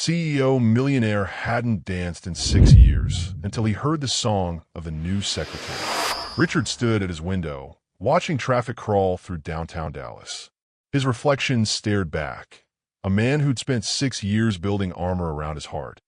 CEO Millionaire hadn't danced in 6 years until he heard the song of a new secretary. Richard stood at his window, watching traffic crawl through downtown Dallas. His reflection stared back. A man who'd spent 6 years building armor around his heart,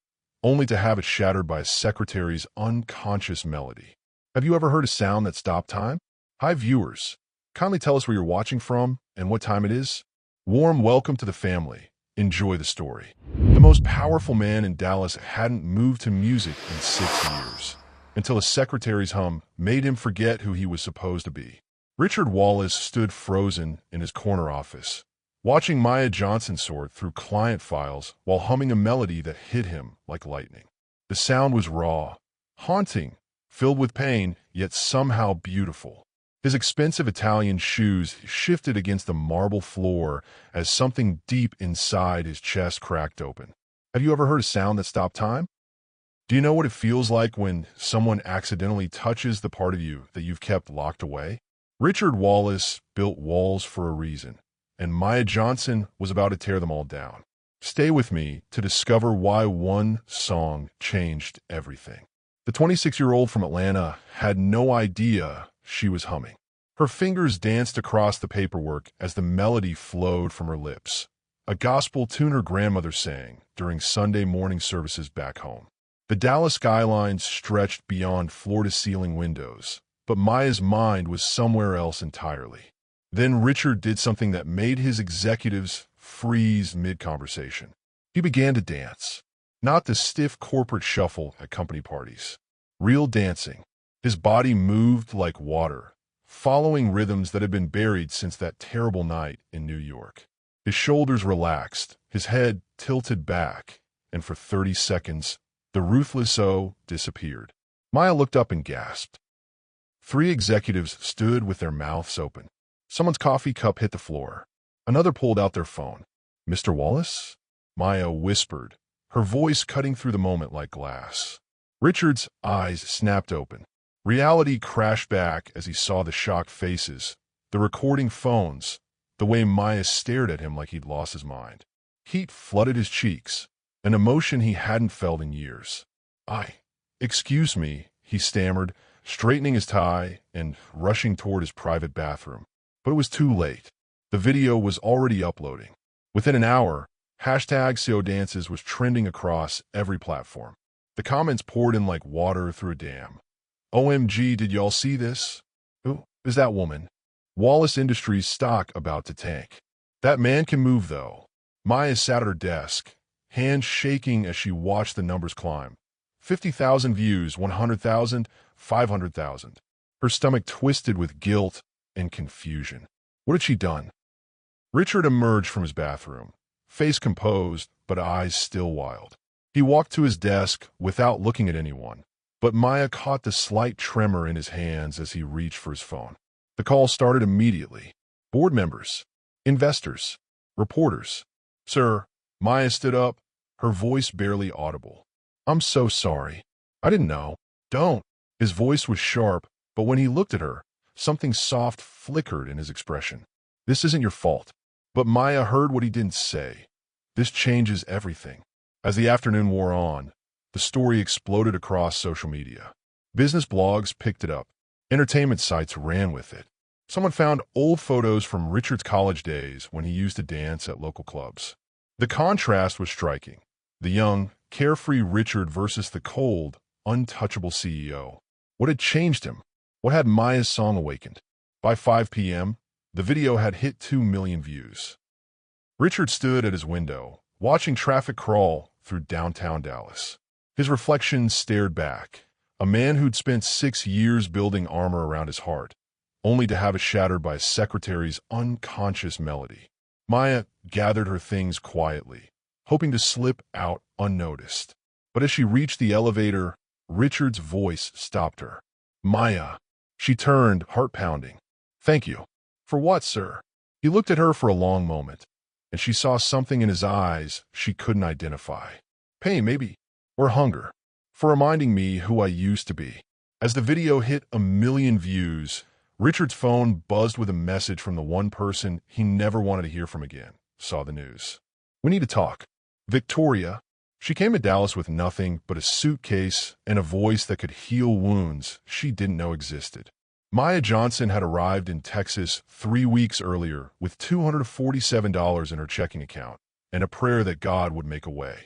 only to have it shattered by a secretary's unconscious melody. Have you ever heard a sound that stopped time? Hi viewers, kindly tell us where you're watching from and what time it is. Warm welcome to the family. Enjoy the story. The most powerful man in Dallas hadn't moved to music in 6 years, until a secretary's hum made him forget who he was supposed to be. Richard Wallace stood frozen in his corner office, watching Maya Johnson sort through client files while humming a melody that hit him like lightning. The sound was raw, haunting, filled with pain, yet somehow beautiful. His expensive Italian shoes shifted against the marble floor as something deep inside his chest cracked open. Have you ever heard a sound that stopped time? Do you know what it feels like when someone accidentally touches the part of you that you've kept locked away? Richard Wallace built walls for a reason, and Maya Johnson was about to tear them all down. Stay with me to discover why one song changed everything. The 26-year-old from Atlanta had no idea she was humming. Her fingers danced across the paperwork as the melody flowed from her lips, a gospel tune her grandmother sang during Sunday morning services back home. The Dallas skyline stretched beyond floor-to-ceiling windows, but Maya's mind was somewhere else entirely. Then Richard did something that made his executives freeze mid-conversation. He began to dance. Not the stiff corporate shuffle at company parties. Real dancing. His body moved like water, following rhythms that had been buried since that terrible night in New York. His shoulders relaxed, his head tilted back, and for 30 seconds, the ruthless O disappeared. Maya looked up and gasped. 3 executives stood with their mouths open. Someone's coffee cup hit the floor. Another pulled out their phone. "Mr. Wallace?" Maya whispered, her voice cutting through the moment like glass. Richard's eyes snapped open. Reality crashed back as he saw the shocked faces, the recording phones, the way Maya stared at him like he'd lost his mind. Heat flooded his cheeks, an emotion he hadn't felt in years. Excuse me," he stammered, straightening his tie and rushing toward his private bathroom. But it was too late. The video was already uploading. Within an hour, #SeoDances was trending across every platform. The comments poured in like water through a dam. "OMG, did y'all see this? Who is that woman? Wallace Industries stock about to tank. That man can move, though." Maya sat at her desk, hands shaking as she watched the numbers climb. 50,000 views, 100,000, 500,000. Her stomach twisted with guilt and confusion. What had she done? Richard emerged from his bathroom, face composed but eyes still wild. He walked to his desk without looking at anyone, but Maya caught the slight tremor in his hands as he reached for his phone. The call started immediately. Board members, investors, reporters. "Sir," Maya stood up, her voice barely audible. "I'm so sorry. I didn't know." "Don't." His voice was sharp, but when he looked at her, something soft flickered in his expression. "This isn't your fault." But Maya heard what he didn't say. "This changes everything." As the afternoon wore on, the story exploded across social media. Business blogs picked it up. Entertainment sites ran with it. Someone found old photos from Richard's college days when he used to dance at local clubs. The contrast was striking. The young, carefree Richard versus the cold, untouchable CEO. What had changed him? What had Maya's song awakened? By 5 p.m., the video had hit 2 million views. Richard stood at his window, watching traffic crawl through downtown Dallas. His reflection stared back. A man who'd spent 6 years building armor around his heart, only to have it shattered by a secretary's unconscious melody. Maya gathered her things quietly, hoping to slip out unnoticed. But as she reached the elevator, Richard's voice stopped her. "Maya." She turned, heart pounding. "Thank you." "For what, sir?" He looked at her for a long moment, and she saw something in his eyes she couldn't identify. Pain, maybe, or hunger, for reminding me who I used to be. As the video hit 1 million views, Richard's phone buzzed with a message from the one person he never wanted to hear from again. Saw the news. "We need to talk." "Victoria." She came to Dallas with nothing but a suitcase and a voice that could heal wounds she didn't know existed. Maya Johnson had arrived in Texas 3 weeks earlier with $247 in her checking account and a prayer that God would make a way.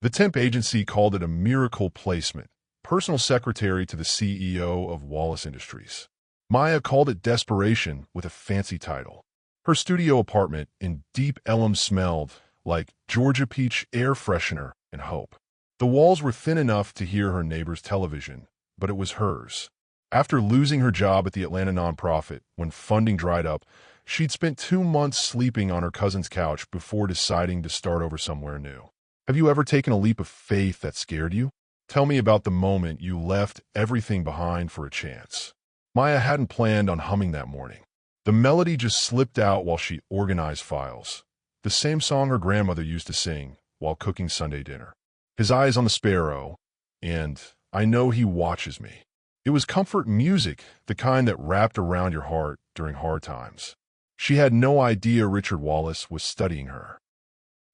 The temp agency called it a miracle placement, personal secretary to the CEO of Wallace Industries. Maya called it desperation with a fancy title. Her studio apartment in Deep Ellum smelled like Georgia peach air freshener and hope. The walls were thin enough to hear her neighbor's television, but it was hers. After losing her job at the Atlanta nonprofit when funding dried up, she'd spent 2 months sleeping on her cousin's couch before deciding to start over somewhere new. Have you ever taken a leap of faith that scared you? Tell me about the moment you left everything behind for a chance. Maya hadn't planned on humming that morning. The melody just slipped out while she organized files. The same song her grandmother used to sing while cooking Sunday dinner. His eyes on the sparrow, and I know he watches me. It was comfort music, the kind that wrapped around your heart during hard times. She had no idea Richard Wallace was studying her.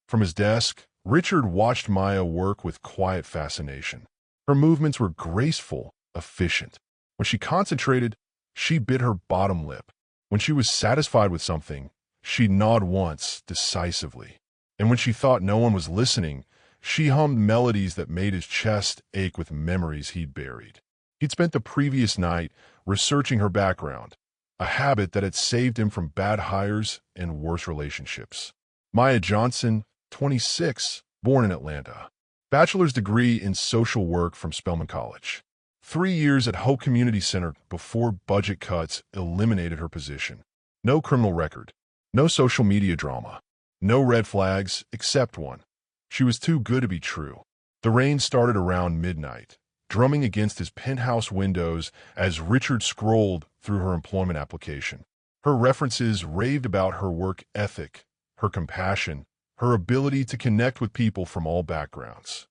From his desk, Richard watched Maya work with quiet fascination. Her movements were graceful, efficient. When she concentrated, she bit her bottom lip. When she was satisfied with something, she'd nod once, decisively. And when she thought no one was listening, she hummed melodies that made his chest ache with memories he'd buried. He'd spent the previous night researching her background, a habit that had saved him from bad hires and worse relationships. Maya Johnson, 26, born in Atlanta. Bachelor's degree in social work from Spelman College. 3 years at Hope Community Center before budget cuts eliminated her position. No criminal record. No social media drama. No red flags, except one. She was too good to be true. The rain started around midnight, drumming against his penthouse windows as Richard scrolled through her employment application. Her references raved about her work ethic, her compassion, her ability to connect with people from all backgrounds.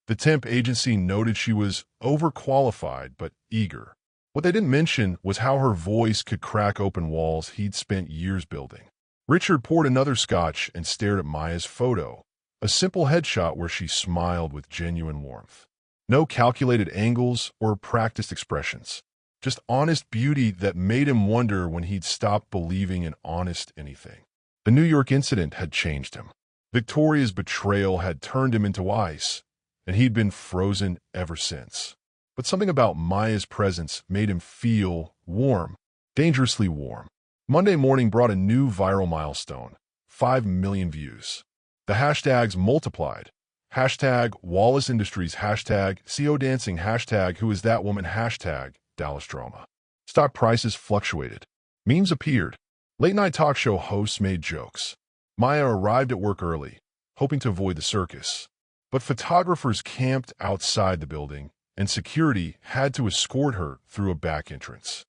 The temp agency noted she was overqualified but eager. What they didn't mention was how her voice could crack open walls he'd spent years building. Richard poured another scotch and stared at Maya's photo, a simple headshot where she smiled with genuine warmth. No calculated angles or practiced expressions, just honest beauty that made him wonder when he'd stopped believing in honest anything. The New York incident had changed him. Victoria's betrayal had turned him into ice, and he'd been frozen ever since. But something about Maya's presence made him feel warm, dangerously warm. Monday morning brought a new viral milestone, 5 million views. The hashtags multiplied. Hashtag Wallace Industries, hashtag CO Dancing, hashtag Who Is That Woman, hashtag Dallas Drama. Stock prices fluctuated. Memes appeared. Late-night talk show hosts made jokes. Maya arrived at work early, hoping to avoid the circus. But photographers camped outside the building, and security had to escort her through a back entrance.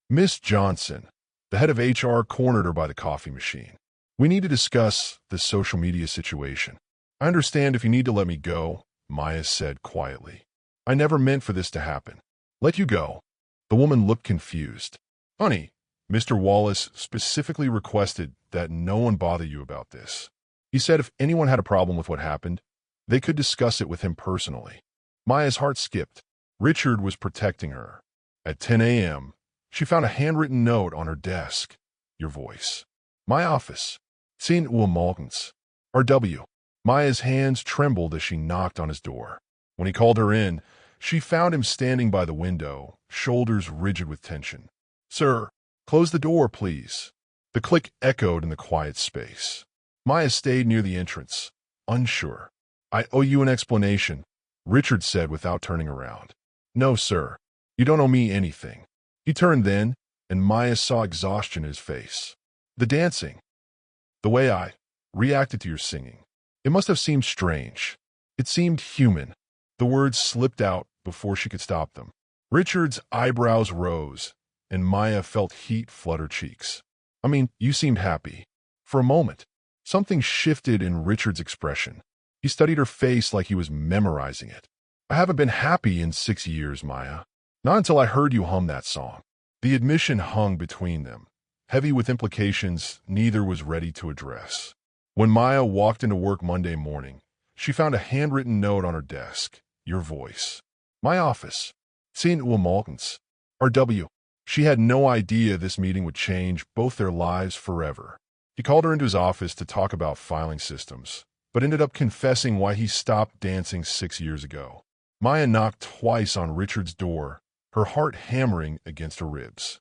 Miss Johnson, the head of HR, cornered her by the coffee machine. We need to discuss the social media situation. I understand if you need to let me go, Maya said quietly. I never meant for this to happen. Let you go. The woman looked confused. Honey, Mr. Wallace specifically requested that no one bother you about this. He said if anyone had a problem with what happened, they could discuss it with him personally. Maya's heart skipped. Richard was protecting her. At 10 a.m., she found a handwritten note on her desk. Your voice. My office. St. Wilmogans. R.W. Maya's hands trembled as she knocked on his door. When he called her in, she found him standing by the window, shoulders rigid with tension. Sir, close the door, please. The click echoed in the quiet space. Maya stayed near the entrance, unsure. I owe you an explanation, Richard said without turning around. No, sir. You don't owe me anything. He turned then, and Maya saw exhaustion in his face. The dancing. The way I reacted to your singing. It must have seemed strange. It seemed human. The words slipped out before she could stop them. Richard's eyebrows rose, and Maya felt heat flood her cheeks. I mean, you seemed happy. For a moment, something shifted in Richard's expression. He studied her face like he was memorizing it. I haven't been happy in 6 years, Maya. Not until I heard you hum that song. The admission hung between them, heavy with implications neither was ready to address. When Maya walked into work Monday morning, she found a handwritten note on her desk. Your voice. My office. St. Wilmaltons. R.W. She had no idea this meeting would change both their lives forever. He called her into his office to talk about filing systems, but ended up confessing why he stopped dancing 6 years ago. Maya knocked twice on Richard's door, her heart hammering against her ribs.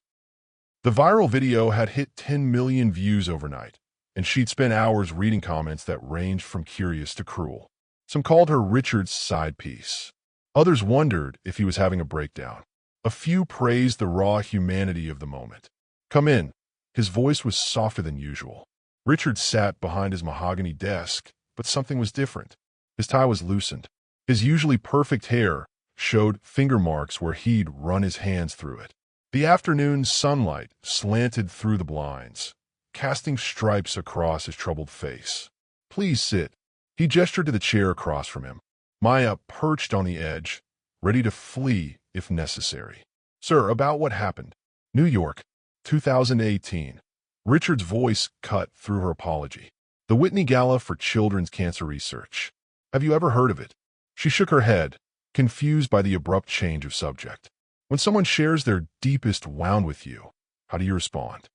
The viral video had hit 10 million views overnight, and she'd spent hours reading comments that ranged from curious to cruel. Some called her Richard's side piece. Others wondered if he was having a breakdown. A few praised the raw humanity of the moment. Come in. His voice was softer than usual. Richard sat behind his mahogany desk, but something was different. His tie was loosened. His usually perfect hair showed finger marks where he'd run his hands through it. The afternoon sunlight slanted through the blinds, casting stripes across his troubled face. Please sit. He gestured to the chair across from him. Maya perched on the edge, ready to flee if necessary. Sir, about what happened? New York, 2018. Richard's voice cut through her apology. The Whitney Gala for Children's Cancer Research. Have you ever heard of it? She shook her head, confused by the abrupt change of subject. When someone shares their deepest wound with you, how do you respond?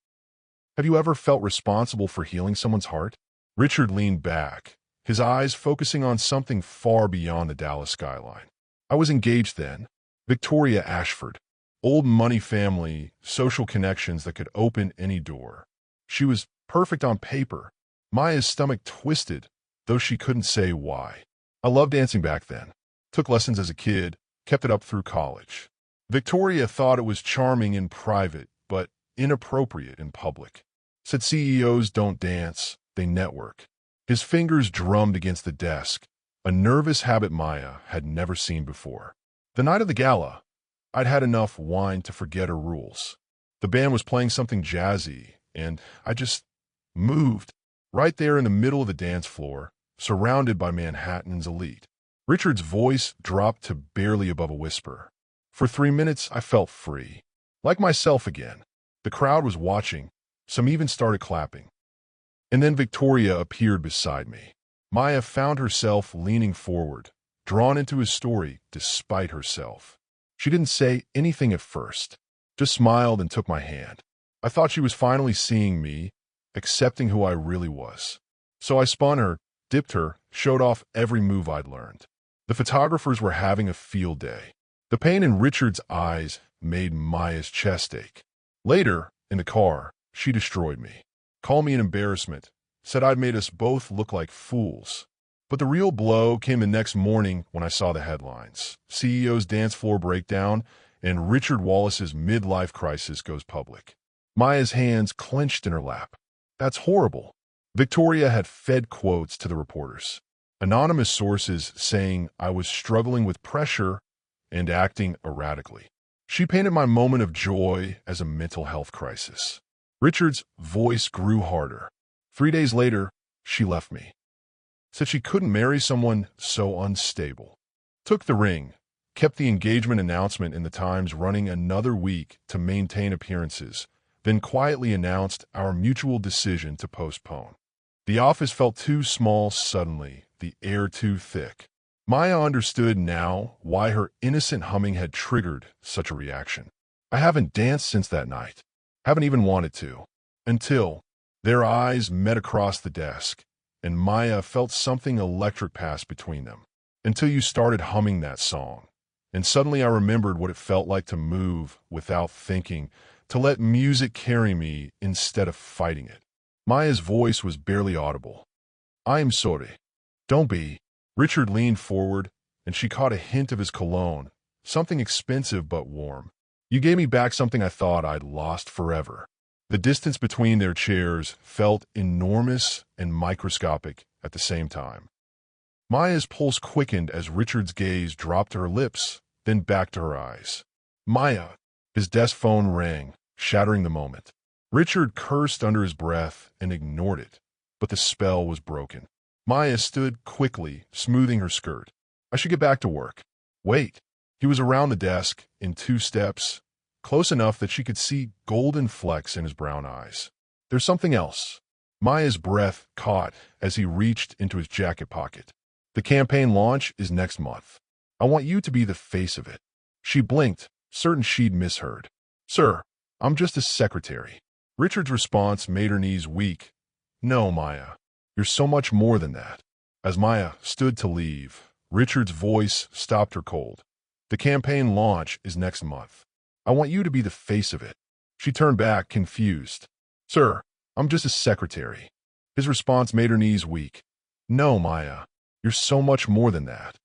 Have you ever felt responsible for healing someone's heart? Richard leaned back, his eyes focusing on something far beyond the Dallas skyline. I was engaged then. Victoria Ashford. Old money family, social connections that could open any door. She was perfect on paper. Maya's stomach twisted, though she couldn't say why. I loved dancing back then. Took lessons as a kid, kept it up through college. Victoria thought it was charming in private, but inappropriate in public. Said CEOs don't dance, they network. His fingers drummed against the desk, a nervous habit Maya had never seen before. The night of the gala, I'd had enough wine to forget her rules. The band was playing something jazzy, and I just moved, right there in the middle of the dance floor, surrounded by Manhattan's elite. Richard's voice dropped to barely above a whisper. For 3 minutes, I felt free, like myself again. The crowd was watching. Some even started clapping. And then Victoria appeared beside me. Maya found herself leaning forward, drawn into his story despite herself. She didn't say anything at first, just smiled and took my hand. I thought she was finally seeing me, accepting who I really was. So I spun her, dipped her, showed off every move I'd learned. The photographers were having a field day. The pain in Richard's eyes made Maya's chest ache. Later, in the car, she destroyed me. Called me an embarrassment, said I'd made us both look like fools. But the real blow came the next morning when I saw the headlines. CEO's dance floor breakdown and Richard Wallace's midlife crisis goes public. Maya's hands clenched in her lap. That's horrible. Victoria had fed quotes to the reporters. Anonymous sources saying I was struggling with pressure and acting erratically. She painted my moment of joy as a mental health crisis. Richard's voice grew harder. 3 days later, she left me. Said she couldn't marry someone so unstable. Took the ring, kept the engagement announcement in the Times running another week to maintain appearances, then quietly announced our mutual decision to postpone. The office felt too small suddenly, the air too thick. Maya understood now why her innocent humming had triggered such a reaction. I haven't danced since that night. Haven't even wanted to. Until their eyes met across the desk, and Maya felt something electric pass between them. Until you started humming that song. And suddenly I remembered what it felt like to move without thinking, to let music carry me instead of fighting it. Maya's voice was barely audible. I am sorry. Don't be. Richard leaned forward, and she caught a hint of his cologne, something expensive but warm. You gave me back something I thought I'd lost forever. The distance between their chairs felt enormous and microscopic at the same time. Maya's pulse quickened as Richard's gaze dropped to her lips, then back to her eyes. Maya! His desk phone rang, shattering the moment. Richard cursed under his breath and ignored it, but the spell was broken. Maya stood quickly, smoothing her skirt. I should get back to work. Wait. He was around the desk, in 2 steps, close enough that she could see golden flecks in his brown eyes. There's something else. Maya's breath caught as he reached into his jacket pocket. The campaign launch is next month. I want you to be the face of it." She blinked, certain she'd misheard. "Sir, I'm just a secretary." Richard's response made her knees weak. "No, Maya. You're so much more than that." As Maya stood to leave, Richard's voice stopped her cold. "The campaign launch is next month. I want you to be the face of it." She turned back, confused. "Sir, I'm just a secretary." His response made her knees weak. "No, Maya. You're so much more than that."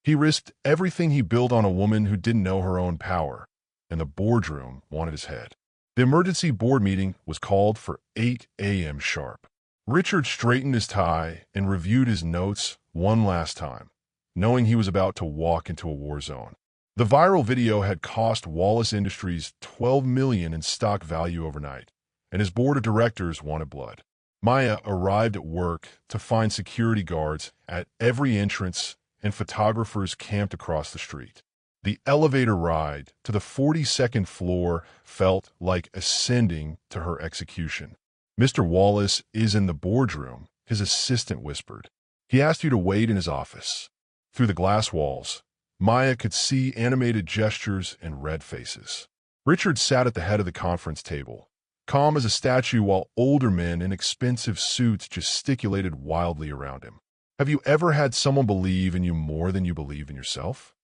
He risked everything he built on a woman who didn't know her own power, and the boardroom wanted his head. The emergency board meeting was called for 8 a.m. sharp. Richard straightened his tie and reviewed his notes one last time, knowing he was about to walk into a war zone. The viral video had cost Wallace Industries $12 million in stock value overnight, and his board of directors wanted blood. Maya arrived at work to find security guards at every entrance and photographers camped across the street. The elevator ride to the 42nd floor felt like ascending to her execution. "Mr. Wallace is in the boardroom," his assistant whispered. "He asked you to wait in his office." Through the glass walls, Maya could see animated gestures and red faces. Richard sat at the head of the conference table, calm as a statue, while older men in expensive suits gesticulated wildly around him. Have you ever had someone believe in you more than you believe in yourself?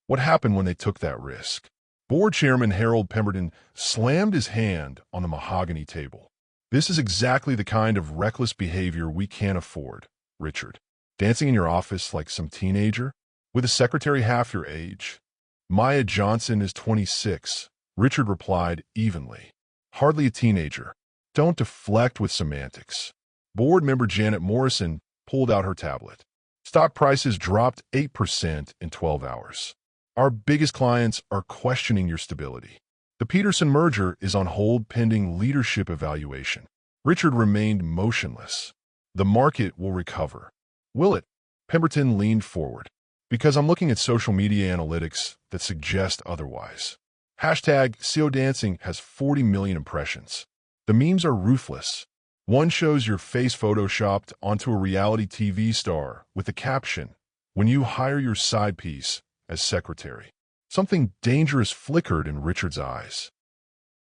What happened when they took that risk? Board Chairman Harold Pemberton slammed his hand on the mahogany table. "This is exactly the kind of reckless behavior we can't afford, Richard. Dancing in your office like some teenager, with a secretary half your age." "Maya Johnson is 26, Richard replied evenly. "Hardly a teenager. Don't deflect with semantics." Board member Janet Morrison pulled out her tablet. "Stock prices dropped 8% in 12 hours. Our biggest clients are questioning your stability. The Peterson merger is on hold pending leadership evaluation." Richard remained motionless. "The market will recover." "Will it?" Pemberton leaned forward. "Because I'm looking at social media analytics that suggest otherwise. Hashtag CO Dancing has 40 million impressions. The memes are ruthless. One shows your face photoshopped onto a reality TV star with the caption, 'When you hire your side piece as secretary.'" Something dangerous flickered in Richard's eyes.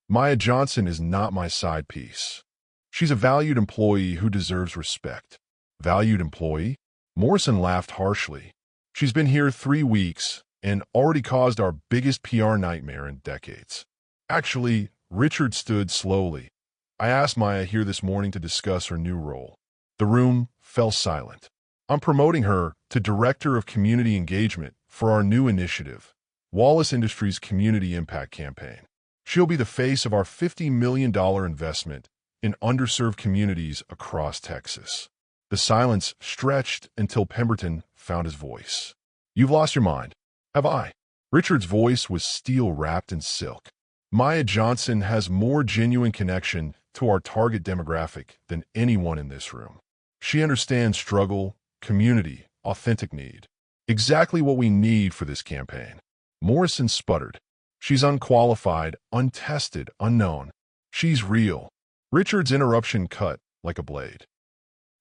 "Maya Johnson is not my side piece. She's a valued employee who deserves respect." "Valued employee?" Morrison laughed harshly. "She's been here 3 weeks and already caused our biggest PR nightmare in decades." Actually, Richard stood slowly. "I asked Maya here this morning to discuss her new role." The room fell silent. "I'm promoting her to Director of Community Engagement for our new initiative, Wallace Industries Community Impact Campaign. She'll be the face of our $50 million investment in underserved communities across Texas." The silence stretched until Pemberton found his voice. "You've lost your mind, have I?" Richard's voice was steel wrapped in silk. "Maya Johnson has more genuine connection to our target demographic than anyone in this room. She understands struggle, community, authentic need. Exactly what we need for this campaign." Morrison sputtered. "She's unqualified, untested, unknown. She's real." Richard's interruption cut like a blade.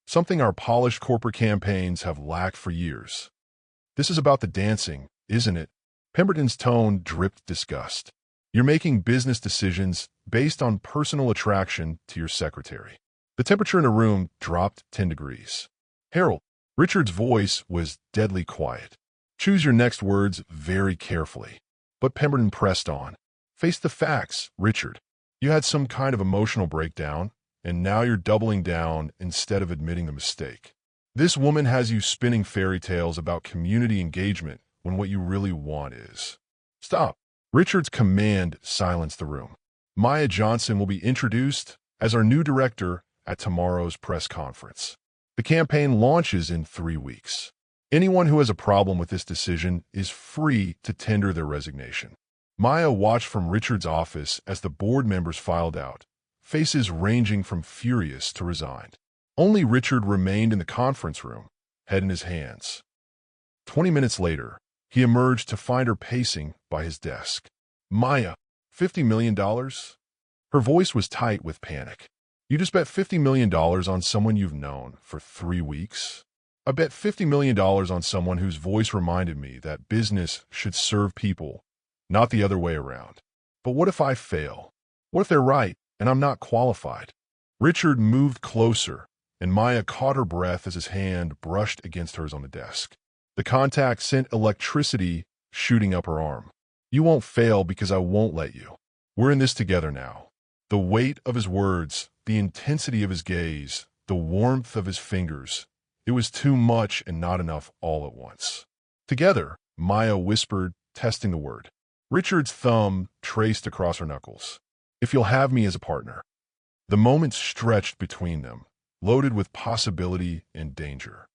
"Something our polished corporate campaigns have lacked for years. This is about the dancing, isn't it?" Pemberton's tone dripped disgust. "You're making business decisions based on personal attraction to your secretary." The temperature in the room dropped 10 degrees. "Harold," Richard's voice was deadly quiet. "Choose your next words very carefully." But Pemberton pressed on. "Face the facts, Richard. You had some kind of emotional breakdown, and now you're doubling down instead of admitting the mistake. This woman has you spinning fairy tales about community engagement when what you really want is..." "Stop." Richard's command silenced the room. "Maya Johnson will be introduced as our new director at tomorrow's press conference. The campaign launches in 3 weeks. Anyone who has a problem with this decision is free to tender their resignation." Maya watched from Richard's office as the board members filed out, faces ranging from furious to resigned. Only Richard remained in the conference room, head in his hands. 20 minutes later, he emerged to find her pacing by his desk. "Maya, $50 million?" Her voice was tight with panic. "You just bet $50 million on someone you've known for 3 weeks?" I bet $50 million on someone whose voice reminded me that business should serve people, not the other way around. But what if I fail? What if they're right and I'm not qualified? Richard moved closer, and Maya caught her breath as his hand brushed against hers on the desk. The contact sent electricity shooting up her arm. You won't fail because I won't let you. We're in this together now. The weight of his words, the intensity of his gaze, the warmth of his fingers. It was too much and not enough all at once. Together, Maya whispered, testing the word. Richard's thumb traced across her knuckles. If you'll have me as a partner. The moment stretched between them, loaded with possibility and danger.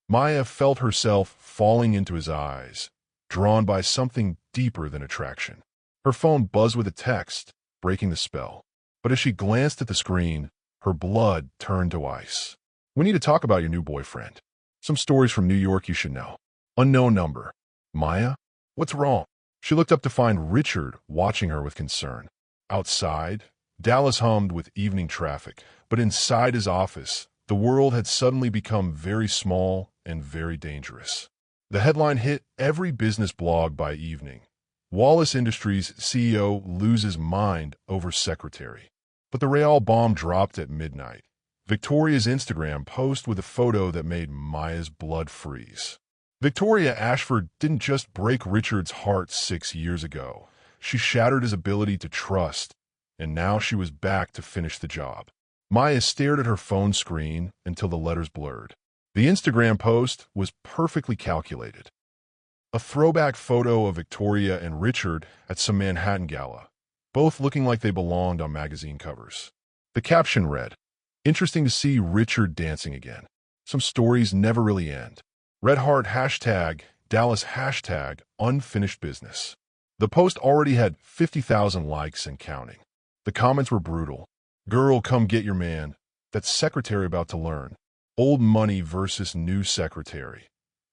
Maya felt herself falling into his eyes, drawn by something deeper than attraction. Her phone buzzed with a text, breaking the spell. But as she glanced at the screen, her blood turned to ice. We need to talk about your new boyfriend. Some stories from New York you should know. Unknown number. Maya? What's wrong? She looked up to find Richard watching her with concern. Outside, Dallas hummed with evening traffic, but inside his office, the world had suddenly become very small and very dangerous. The headline hit every business blog by evening. Wallace Industries CEO loses mind over secretary. But the Real bomb dropped at midnight. Victoria's Instagram post with a photo that made Maya's blood freeze. Victoria Ashford didn't just break Richard's heart 6 years ago. She shattered his ability to trust, and now she was back to finish the job. Maya stared at her phone screen until the letters blurred. The Instagram post was perfectly calculated. A throwback photo of Victoria and Richard at some Manhattan gala, both looking like they belonged on magazine covers. The caption read, "Interesting to see Richard dancing again. Some stories never really end. Red Heart hashtag, Dallas hashtag, unfinished business." The post already had 50,000 likes and counting. The comments were brutal. Girl, come get your man. That secretary about to learn. Old money versus new secretary.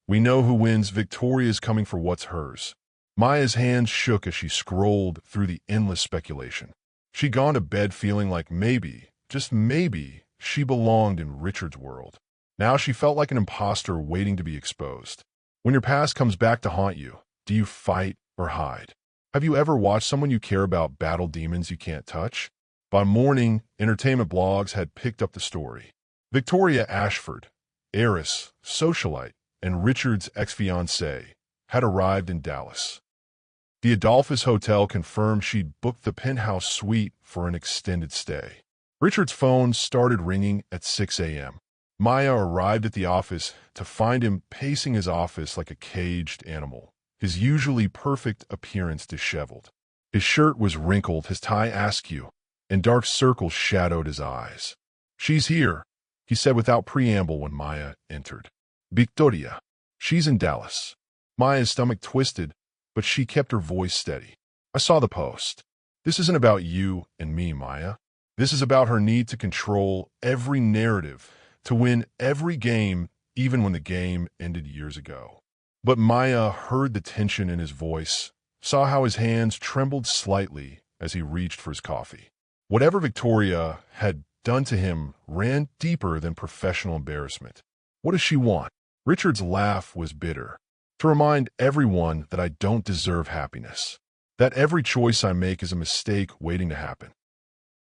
We know who wins. Victoria's coming for what's hers. Maya's hands shook as she scrolled through the endless speculation. She'd gone to bed feeling like maybe, just maybe, she belonged in Richard's world. Now she felt like an imposter waiting to be exposed. When your past comes back to haunt you, do you fight or hide? Have you ever watched someone you care about battle demons you can't touch? By morning, entertainment blogs had picked up the story. Victoria Ashford, heiress, socialite, and Richard's ex-fiancée, had arrived in Dallas. The Adolphus Hotel confirmed she'd booked the penthouse suite for an extended stay. Richard's phone started ringing at 6 a.m. Maya arrived at the office to find him pacing his office like a caged animal, his usually perfect appearance disheveled. His shirt was wrinkled, his tie askew, and dark circles shadowed his eyes. "She's here," he said without preamble when Maya entered. "Victoria. She's in Dallas." Maya's stomach twisted, but she kept her voice steady. "I saw the post. This isn't about you and me, Maya. This is about her need to control every narrative, to win every game, even when the game ended years ago." But Maya heard the tension in his voice, saw how his hands trembled slightly as he reached for his coffee. Whatever Victoria had done to him ran deeper than professional embarrassment. What does she want? Richard's laugh was bitter. "To remind everyone that I don't deserve happiness. That every choice I make is a mistake waiting to happen."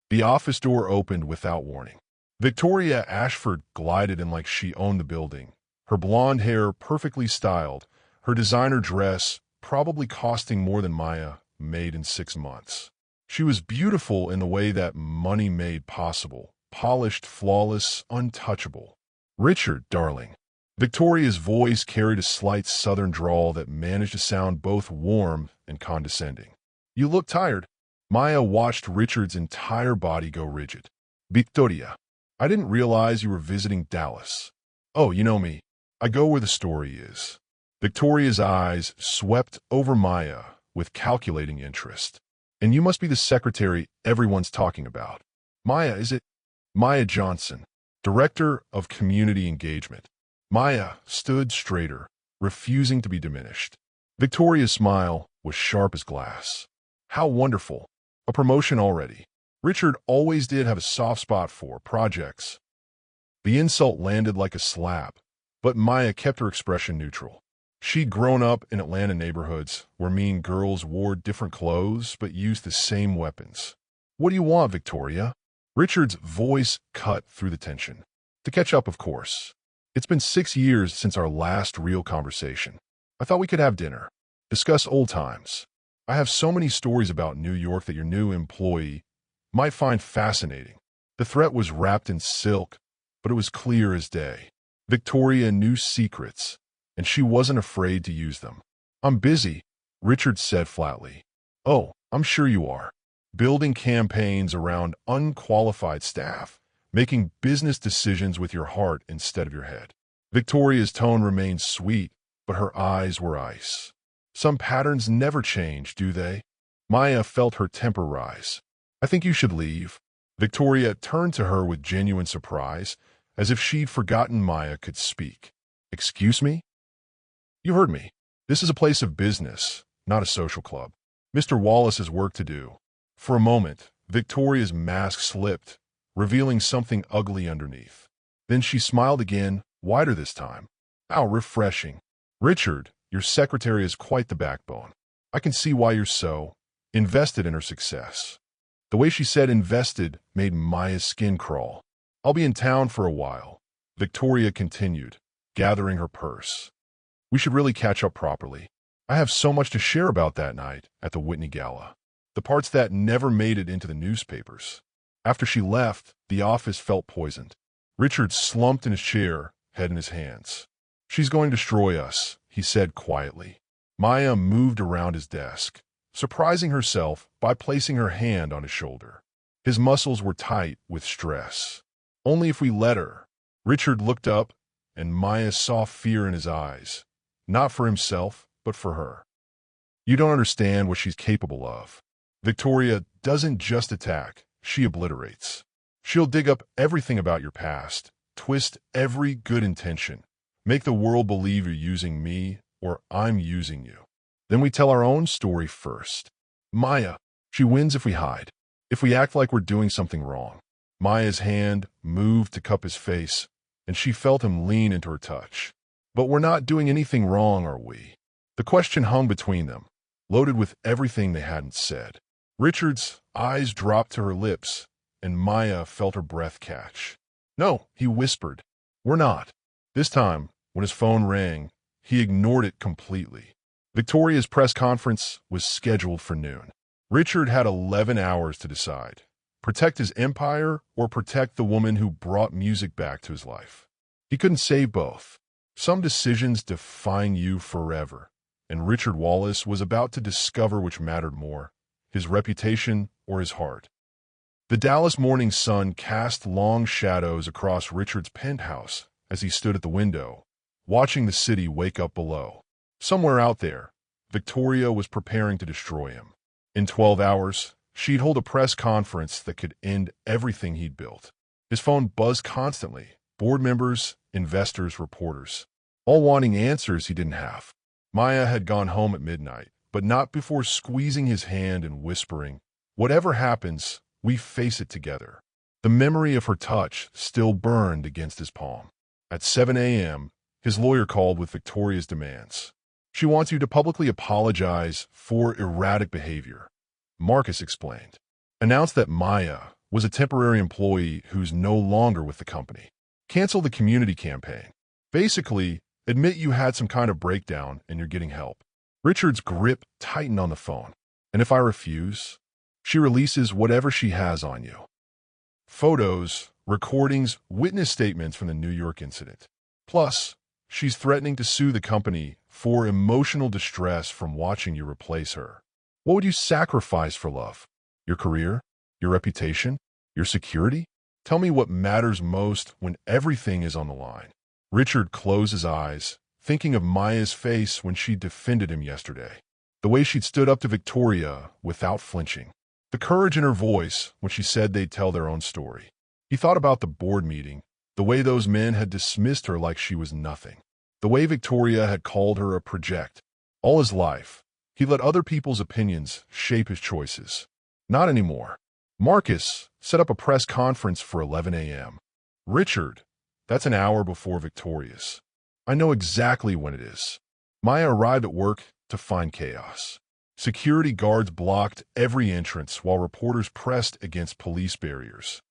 The office door opened without warning. Victoria Ashford glided in like she owned the building, her blonde hair perfectly styled, her designer dress probably costing more than Maya made in 6 months. She was beautiful in the way that money made possible, polished, flawless, untouchable. "Richard, darling." Victoria's voice carried a slight southern drawl that managed to sound both warm and condescending. "You look tired." Maya watched Richard's entire body go rigid. "Victoria, I didn't realize you were visiting Dallas." "Oh, you know me. I go where the story is." Victoria's eyes swept over Maya with calculating interest. "And you must be the secretary everyone's talking about." "Maya, is it?" "Maya Johnson, Director of Community Engagement." Maya stood straighter, refusing to be diminished. Victoria's smile was sharp as glass. "How wonderful. A promotion already." Richard always did have a soft spot for projects. The insult landed like a slap, But Maya kept her expression neutral. She'd grown up in Atlanta neighborhoods where mean girls wore different clothes but used the same weapons. "What do you want, Victoria?" Richard's voice cut through the tension. "To catch up, of course. It's been 6 years since our last real conversation. I thought we could have dinner, discuss old times. I have so many stories about New York that your new employee might find fascinating." The threat was wrapped in silk, but it was clear as day. Victoria knew secrets, and she wasn't afraid to use them. "I'm busy," Richard said flatly. "Oh, I'm sure you are. Building campaigns around unqualified staff, making business decisions with your heart instead of your head." Victoria's tone remained sweet, but her eyes were ice. "Some patterns never change, do they?" Maya felt her temper rise. "I think you should leave." Victoria turned to her with genuine surprise, as if she'd forgotten Maya could speak. "Excuse me?" "You heard me. This is a place of business, not a social club. Mr. Wallace has work to do." For a moment, Victoria's mask slipped, revealing something ugly underneath. Then she smiled again, wider this time. "How refreshing. Richard, your secretary has quite the backbone. I can see why you're so invested in her success." The way she said invested made Maya's skin crawl. "I'll be in town for a while," Victoria continued, gathering her purse. "We should really catch up properly. I have so much to share about that night at the Whitney Gala. The parts that never made it into the newspapers." After she left, the office felt poisoned. Richard slumped in his chair, head in his hands. "She's going to destroy us," he said quietly. Maya moved around his desk, surprising herself by placing her hand on his shoulder. His muscles were tight with stress. "Only if we let her." Richard looked up, and Maya saw fear in his eyes, not for himself, but for her. "You don't understand what she's capable of. Victoria doesn't just attack, she obliterates. She'll dig up everything about your past, twist every good intention, make the world believe you're using me or I'm using you. Then we tell our own story first. Maya, she wins if we hide, if we act like we're doing something wrong." Maya's hand moved to cup his face, and she felt him lean into her touch. "But we're not doing anything wrong, are we?" The question hung between them, loaded with everything they hadn't said. Richard's eyes dropped to her lips, and Maya felt her breath catch. "No," he whispered. "We're not." This time, when his phone rang, he ignored it completely. Victoria's press conference was scheduled for noon. Richard had 11 hours to decide: protect his empire or protect the woman who brought music back to his life. He couldn't save both. Some decisions define you forever, and Richard Wallace was about to discover which mattered more, his reputation or his heart. The Dallas morning sun cast long shadows across Richard's penthouse as he stood at the window, watching the city wake up below. Somewhere out there, Victoria was preparing to destroy him. In 12 hours, she'd hold a press conference that could end everything he'd built. His phone buzzed constantly, board members, investors, reporters, all wanting answers he didn't have. Maya had gone home at midnight, but not before squeezing his hand and whispering, "Whatever happens, we face it together." The memory of her touch still burned against his palm. At 7 a.m., his lawyer called with Victoria's demands. "She wants you to publicly apologize for erratic behavior," Marcus explained. "Announce that Maya was a temporary employee who's no longer with the company. Cancel the community campaign. Basically, admit you had some kind of breakdown and you're getting help." Richard's grip tightened on the phone. "And if I refuse?" "She releases whatever she has on you. Photos, recordings, witness statements from the New York incident. Plus, she's threatening to sue the company for emotional distress from watching you replace her." What would you sacrifice for love? Your career? Your reputation? Your security? Tell me what matters most when everything is on the line. Richard closed his eyes, thinking of Maya's face when she defended him yesterday. The way she'd stood up to Victoria without flinching. The courage in her voice when she said they'd tell their own story. He thought about the board meeting, the way those men had dismissed her like she was nothing. The way Victoria had called her a project. All his life, he let other people's opinions shape his choices. Not anymore. Marcus set up a press conference for 11 a.m. Richard, that's an hour before Victoria's. I know exactly when it is. Maya arrived at work to find chaos. Security guards blocked every entrance while reporters pressed against police barriers.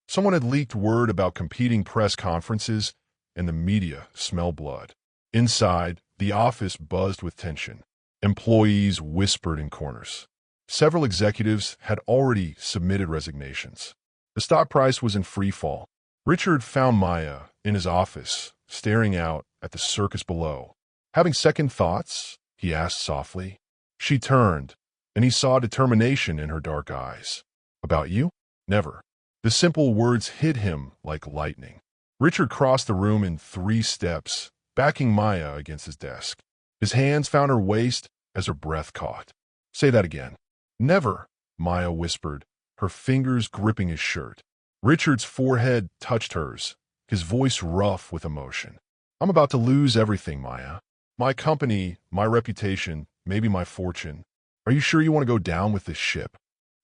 Someone had leaked word about competing press conferences, and the media smelled blood. Inside, the office buzzed with tension. Employees whispered in corners. Several executives had already submitted resignations. The stock price was in free fall. Richard found Maya in his office, staring out at the circus below. Having second thoughts? He asked softly. She turned, and he saw determination in her dark eyes. About you? Never. The simple words hit him like lightning. Richard crossed the room in 3 steps, backing Maya against his desk. His hands found her waist as her breath caught. Say that again. Never, Maya whispered, her fingers gripping his shirt. Richard's forehead touched hers, his voice rough with emotion. I'm about to lose everything, Maya. My company, my reputation, maybe my fortune. Are you sure you want to go down with this ship?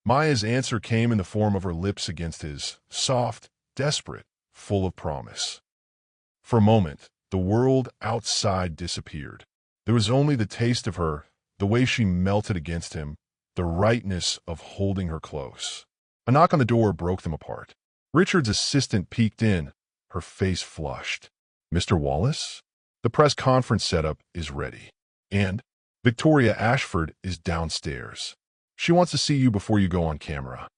Maya's answer came in the form of her lips against his, soft, desperate, full of promise. For a moment, the world outside disappeared. There was only the taste of her, the way she melted against him, the rightness of holding her close. A knock on the door broke them apart. Richard's assistant peeked in, her face flushed. Mr. Wallace? The press conference setup is ready. And Victoria Ashford is downstairs. She wants to see you before you go on camera.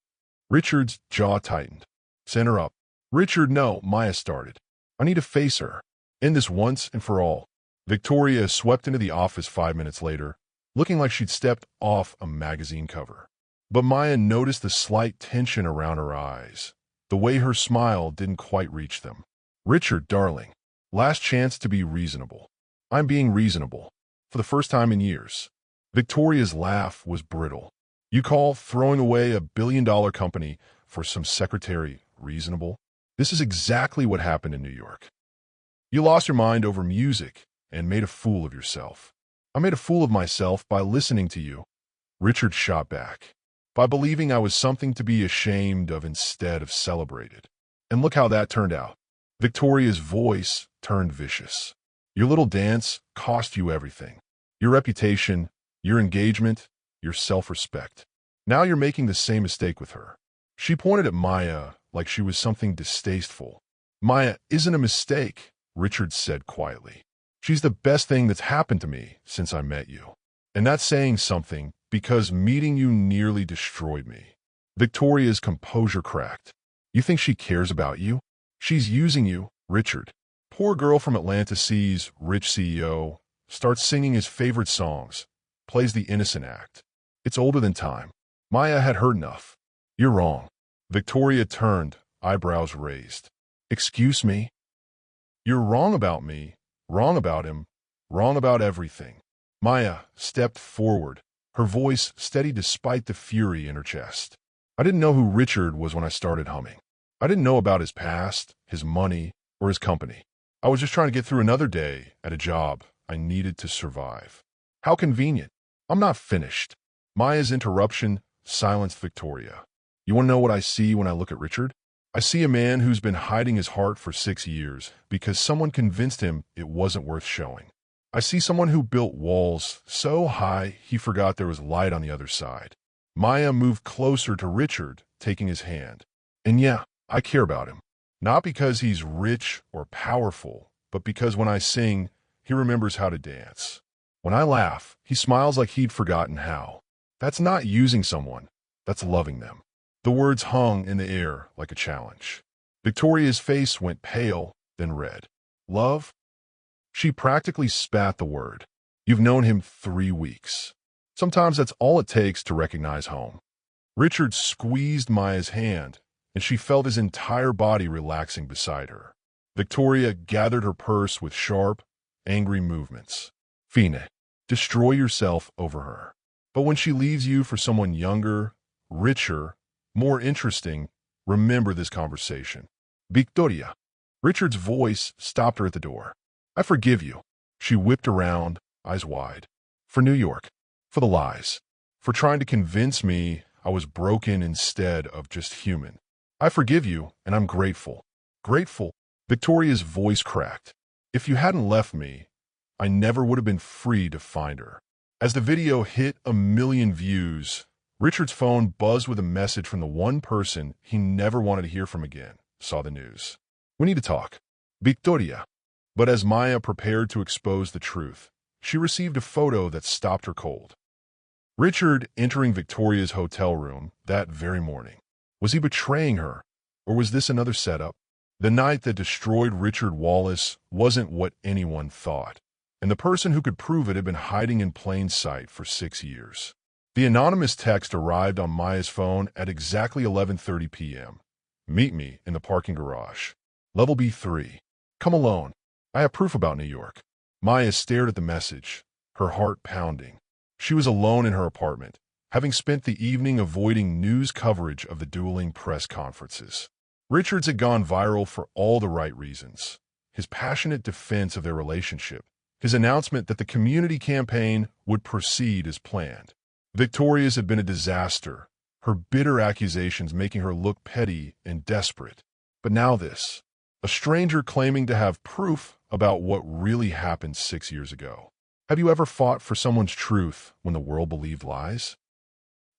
Richard's jaw tightened. Send her up. Richard, no, Maya started. I need to face her. End this once and for all. Victoria swept into the office 5 minutes later, looking like she'd stepped off a magazine cover. But Maya noticed the slight tension around her eyes, the way her smile didn't quite reach them. Richard, darling, last chance to be reasonable. I'm being reasonable, for the first time in years. Victoria's laugh was brittle. You call throwing away a billion-dollar company for some secretary reasonable? This is exactly what happened in New York. You lost your mind over music and made a fool of yourself. I made a fool of myself by listening to you. Richard shot back. By believing I was something to be ashamed of instead of celebrated. And look how that turned out. Victoria's voice turned vicious. Your little dance cost you everything. Your reputation, your engagement, your self-respect. Now you're making the same mistake with her. She pointed at Maya like she was something distasteful. Maya isn't a mistake, Richard said quietly. She's the best thing that's happened to me since I met you. And that's saying something, because meeting you nearly destroyed me. Victoria's composure cracked. You think she cares about you? She's using you, Richard. Poor girl from Atlanta sees rich CEO, starts singing his favorite songs, plays the innocent act. It's older than time. Maya had heard enough. You're wrong. Victoria turned, eyebrows raised. Excuse me? You're wrong about me, wrong about him, wrong about everything. Maya stepped forward, her voice steady despite the fury in her chest. I didn't know who Richard was when I started humming. I didn't know about his past, his money, or his company. I was just trying to get through another day at a job I needed to survive. How convenient. I'm not finished. Maya's interruption silenced Victoria. You want to know what I see when I look at Richard? I see a man who's been hiding his heart for 6 years because someone convinced him it wasn't worth showing. I see someone who built walls so high he forgot there was light on the other side. Maya moved closer to Richard, taking his hand. And yeah, I care about him. Not because he's rich or powerful, but because when I sing, he remembers how to dance. When I laugh, he smiles like he'd forgotten how. That's not using someone. That's loving them. The words hung in the air like a challenge. Victoria's face went pale, then red. Love? She practically spat the word. You've known him 3 weeks. Sometimes that's all it takes to recognize home. Richard squeezed Maya's hand, and she felt his entire body relaxing beside her. Victoria gathered her purse with sharp, angry movements. Fine, destroy yourself over her. But when she leaves you for someone younger, richer, more interesting, remember this conversation. Victoria. Richard's voice stopped her at the door. I forgive you. She whipped around, eyes wide. For New York. For the lies. For trying to convince me I was broken instead of just human. I forgive you, and I'm grateful. Grateful? Victoria's voice cracked. If you hadn't left me, I never would have been free to find her. As the video hit 1 million views, Richard's phone buzzed with a message from the one person he never wanted to hear from again. Saw the news. We need to talk. Victoria. But as Maya prepared to expose the truth, she received a photo that stopped her cold. Richard entering Victoria's hotel room that very morning. Was he betraying her, or was this another setup? The night that destroyed Richard Wallace wasn't what anyone thought, and the person who could prove it had been hiding in plain sight for 6 years. The anonymous text arrived on Maya's phone at exactly 11:30 p.m. Meet me in the parking garage. Level B3. Come alone. I have proof about New York. Maya stared at the message, her heart pounding. She was alone in her apartment, having spent the evening avoiding news coverage of the dueling press conferences. Richards had gone viral for all the right reasons. His passionate defense of their relationship, his announcement that the community campaign would proceed as planned. Victoria's had been a disaster, her bitter accusations making her look petty and desperate. But now this, a stranger claiming to have proof about what really happened 6 years ago. Have you ever fought for someone's truth when the world believed lies?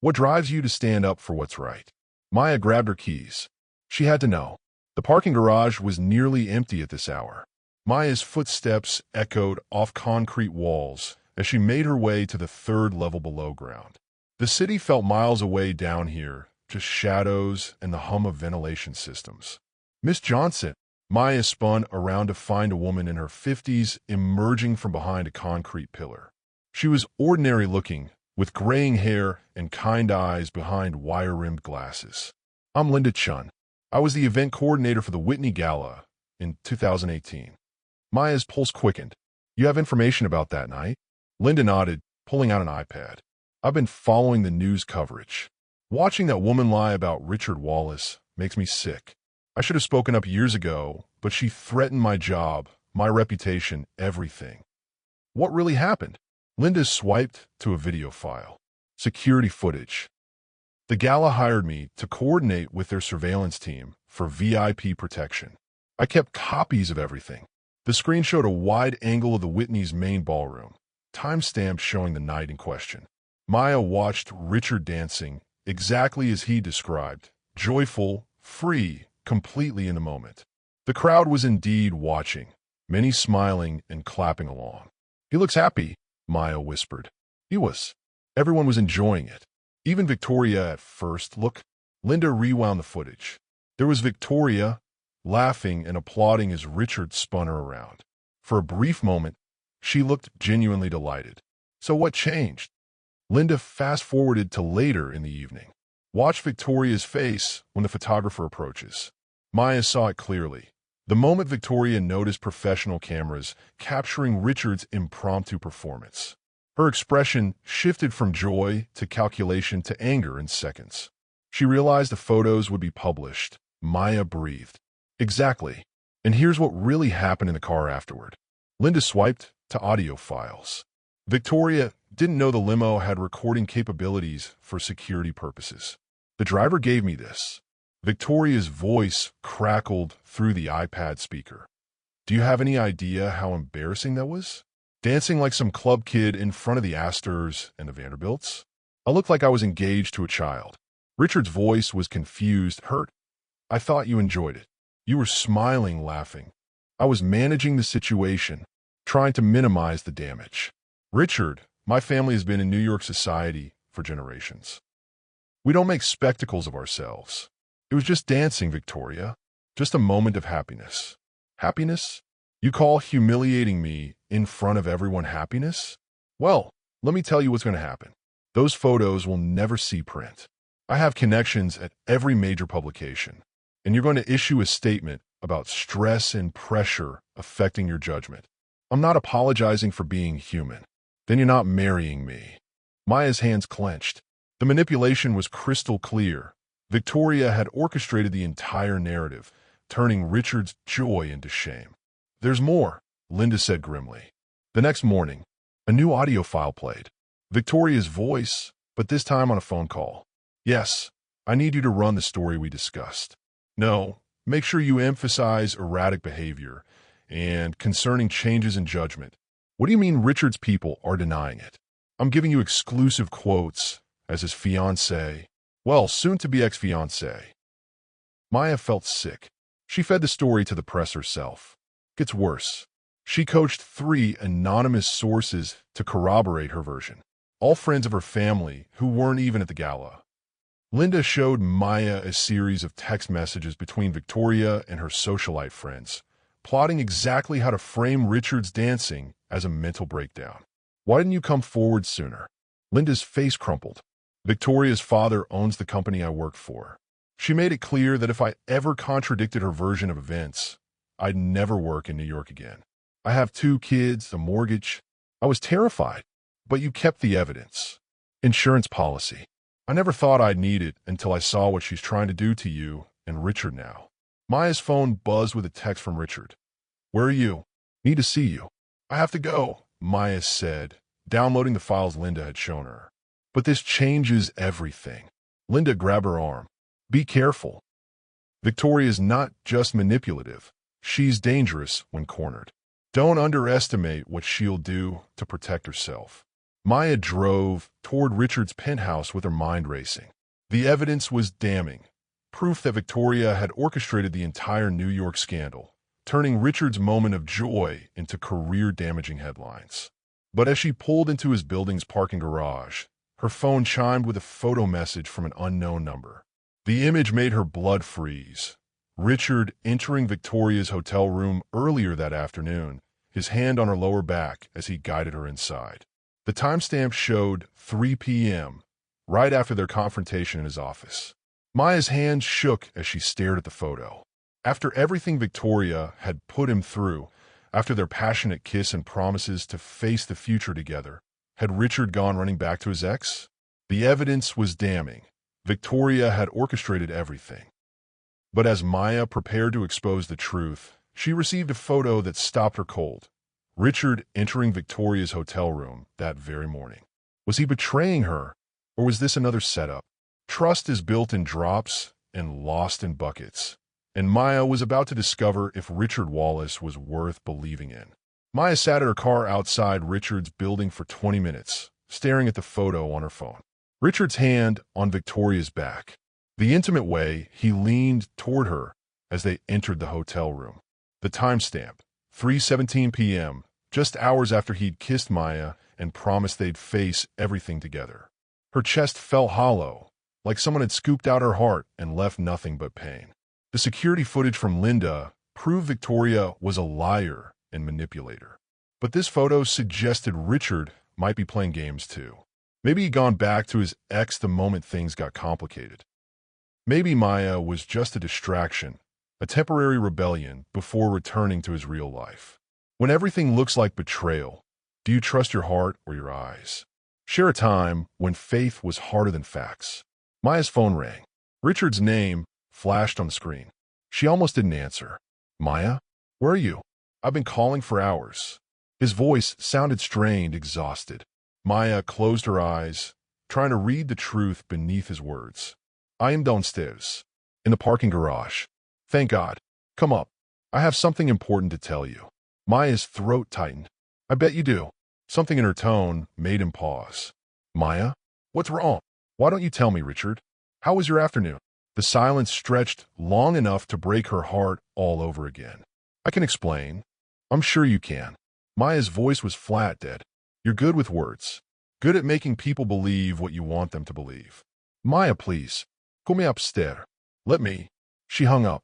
What drives you to stand up for what's right? Maya grabbed her keys. She had to know. The parking garage was nearly empty at this hour. Maya's footsteps echoed off concrete walls as she made her way to the 3rd level below ground. The city felt miles away down here, just shadows and the hum of ventilation systems. Miss Johnson. Maya spun around to find a woman in her 50s emerging from behind a concrete pillar. She was ordinary looking, with graying hair and kind eyes behind wire-rimmed glasses. I'm Linda Chun. I was the event coordinator for the Whitney Gala in 2018. Maya's pulse quickened. You have information about that night? Linda nodded, pulling out an iPad. I've been following the news coverage. Watching that woman lie about Richard Wallace makes me sick. I should have spoken up years ago, but she threatened my job, my reputation, everything. What really happened? Linda swiped to a video file. Security footage. The gala hired me to coordinate with their surveillance team for VIP protection. I kept copies of everything. The screen showed a wide angle of the Whitney's main ballroom, timestamp showing the night in question. Maya watched Richard dancing exactly as he described, joyful, free, completely in the moment. The crowd was indeed watching, many smiling and clapping along. He looks happy, Maya whispered. He was. Everyone was enjoying it. Even Victoria at first. Look, Linda rewound the footage. There was Victoria, laughing and applauding as Richard spun her around. For a brief moment, she looked genuinely delighted. So what changed? Linda fast-forwarded to later in the evening. Watch Victoria's face when the photographer approaches. Maya saw it clearly. The moment Victoria noticed professional cameras capturing Richard's impromptu performance. Her expression shifted from joy to calculation to anger in seconds. She realized the photos would be published. Maya breathed. Exactly. And here's what really happened in the car afterward. Linda swiped to audio files. Victoria didn't know the limo had recording capabilities for security purposes. The driver gave me this. Victoria's voice crackled through the iPad speaker. Do you have any idea how embarrassing that was? Dancing like some club kid in front of the Astors and the Vanderbilts? I looked like I was engaged to a child. Richard's voice was confused, hurt. I thought you enjoyed it. You were smiling, laughing. I was managing the situation, trying to minimize the damage. Richard, my family has been in New York society for generations. We don't make spectacles of ourselves. It was just dancing, Victoria. Just a moment of happiness. Happiness? You call humiliating me in front of everyone happiness? Well, let me tell you what's going to happen. Those photos will never see print. I have connections at every major publication, and you're going to issue a statement about stress and pressure affecting your judgment. I'm not apologizing for being human. Then you're not marrying me. Maya's hands clenched. The manipulation was crystal clear. Victoria had orchestrated the entire narrative, turning Richard's joy into shame. There's more, Linda said grimly. The next morning, a new audio file played. Victoria's voice, but this time on a phone call. Yes, I need you to run the story we discussed. No, make sure you emphasize erratic behavior and concerning changes in judgment. What do you mean Richard's people are denying it? I'm giving you exclusive quotes as his fiancée, well, soon-to-be ex-fiancée. Maya felt sick. She fed the story to the press herself. Gets worse. She coached 3 anonymous sources to corroborate her version, all friends of her family who weren't even at the gala. Linda showed Maya a series of text messages between Victoria and her socialite friends, plotting exactly how to frame Richard's dancing as a mental breakdown. Why didn't you come forward sooner? Linda's face crumpled. Victoria's father owns the company I work for. She made it clear that if I ever contradicted her version of events, I'd never work in New York again. I have 2 kids, a mortgage. I was terrified, but you kept the evidence. Insurance policy. I never thought I'd need it until I saw what she's trying to do to you and Richard now. Maya's phone buzzed with a text from Richard. Where are you? Need to see you. I have to go, Maya said, downloading the files Linda had shown her. But this changes everything. Linda grabbed her arm. Be careful. Victoria is not just manipulative. She's dangerous when cornered. Don't underestimate what she'll do to protect herself. Maya drove toward Richard's penthouse with her mind racing. The evidence was damning. Proof that Victoria had orchestrated the entire New York scandal, turning Richard's moment of joy into career-damaging headlines. But as she pulled into his building's parking garage, her phone chimed with a photo message from an unknown number. The image made her blood freeze. Richard entering Victoria's hotel room earlier that afternoon, his hand on her lower back as he guided her inside. The timestamp showed 3 p.m., right after their confrontation in his office. Maya's hands shook as she stared at the photo. After everything Victoria had put him through, after their passionate kiss and promises to face the future together, had Richard gone running back to his ex? The evidence was damning. Victoria had orchestrated everything. But as Maya prepared to expose the truth, she received a photo that stopped her cold. Richard entering Victoria's hotel room that very morning. Was he betraying her, or was this another setup? Trust is built in drops and lost in buckets, and Maya was about to discover if Richard Wallace was worth believing in. Maya sat at her car outside Richard's building for 20 minutes, staring at the photo on her phone. Richard's hand on Victoria's back. The intimate way he leaned toward her as they entered the hotel room. The timestamp, 3:17 p.m., just hours after he'd kissed Maya and promised they'd face everything together. Her chest felt hollow, like someone had scooped out her heart and left nothing but pain. The security footage from Linda proved Victoria was a liar and manipulator. But this photo suggested Richard might be playing games too. Maybe he'd gone back to his ex the moment things got complicated. Maybe Maya was just a distraction, a temporary rebellion before returning to his real life. When everything looks like betrayal, do you trust your heart or your eyes? Share a time when faith was harder than facts. Maya's phone rang. Richard's name flashed on the screen. She almost didn't answer. Maya, where are you? I've been calling for hours. His voice sounded strained, exhausted. Maya closed her eyes, trying to read the truth beneath his words. I am downstairs, in the parking garage. Thank God. Come up. I have something important to tell you. Maya's throat tightened. I bet you do. Something in her tone made him pause. Maya? What's wrong? Why don't you tell me, Richard? How was your afternoon? The silence stretched long enough to break her heart all over again. I can explain. I'm sure you can. Maya's voice was flat, dead. You're good with words. Good at making people believe what you want them to believe. Maya, please. Come upstairs. Let me. She hung up.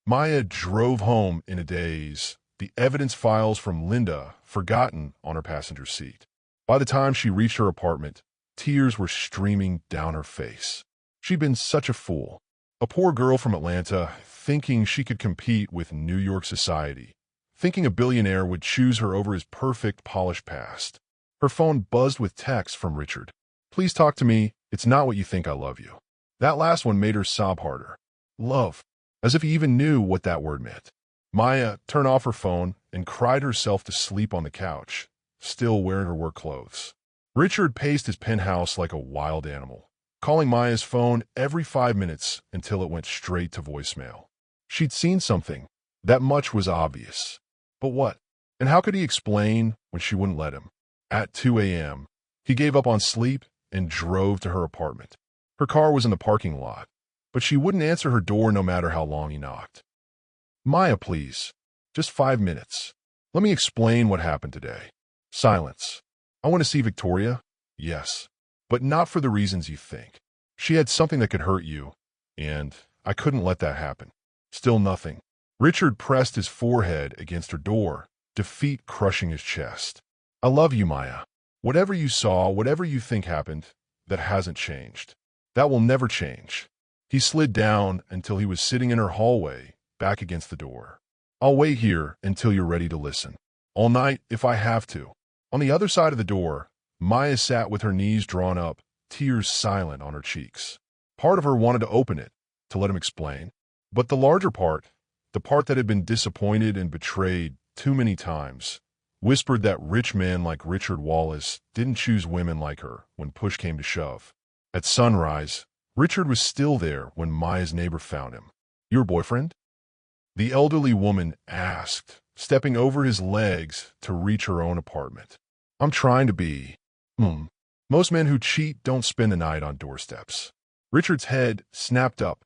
Maya drove home in a daze, the evidence files from Linda forgotten on her passenger seat. By the time she reached her apartment, tears were streaming down her face. She'd been such a fool. A poor girl from Atlanta, thinking she could compete with New York society, thinking a billionaire would choose her over his perfect, polished past. Her phone buzzed with texts from Richard. Please talk to me. It's not what you think I love you. That last one made her sob harder. Love. As if he even knew what that word meant. Maya turned off her phone and cried herself to sleep on the couch, still wearing her work clothes. Richard paced his penthouse like a wild animal, calling Maya's phone every 5 minutes until it went straight to voicemail. She'd seen something. That much was obvious. But what? And how could he explain when she wouldn't let him? At 2 a.m., he gave up on sleep and drove to her apartment. Her car was in the parking lot, but she wouldn't answer her door no matter how long he knocked. Maya, please. Just 5 minutes. Let me explain what happened today. Silence. I want to see Victoria. Yes. But not for the reasons you think. She had something that could hurt you, and I couldn't let that happen. Still nothing. Richard pressed his forehead against her door, defeat crushing his chest. I love you, Maya. Whatever you saw, whatever you think happened, that hasn't changed. That will never change. He slid down until he was sitting in her hallway, back against the door. I'll wait here until you're ready to listen. All night, if I have to. On the other side of the door, Maya sat with her knees drawn up, tears silent on her cheeks. Part of her wanted to open it, to let him explain. But the larger part, the part that had been disappointed and betrayed too many times, whispered that rich men like Richard Wallace didn't choose women like her when push came to shove. At sunrise, Richard was still there when Maya's neighbor found him. Your boyfriend? The elderly woman asked, stepping over his legs to reach her own apartment. I'm trying to be. Most men who cheat don't spend the night on doorsteps. Richard's head snapped up.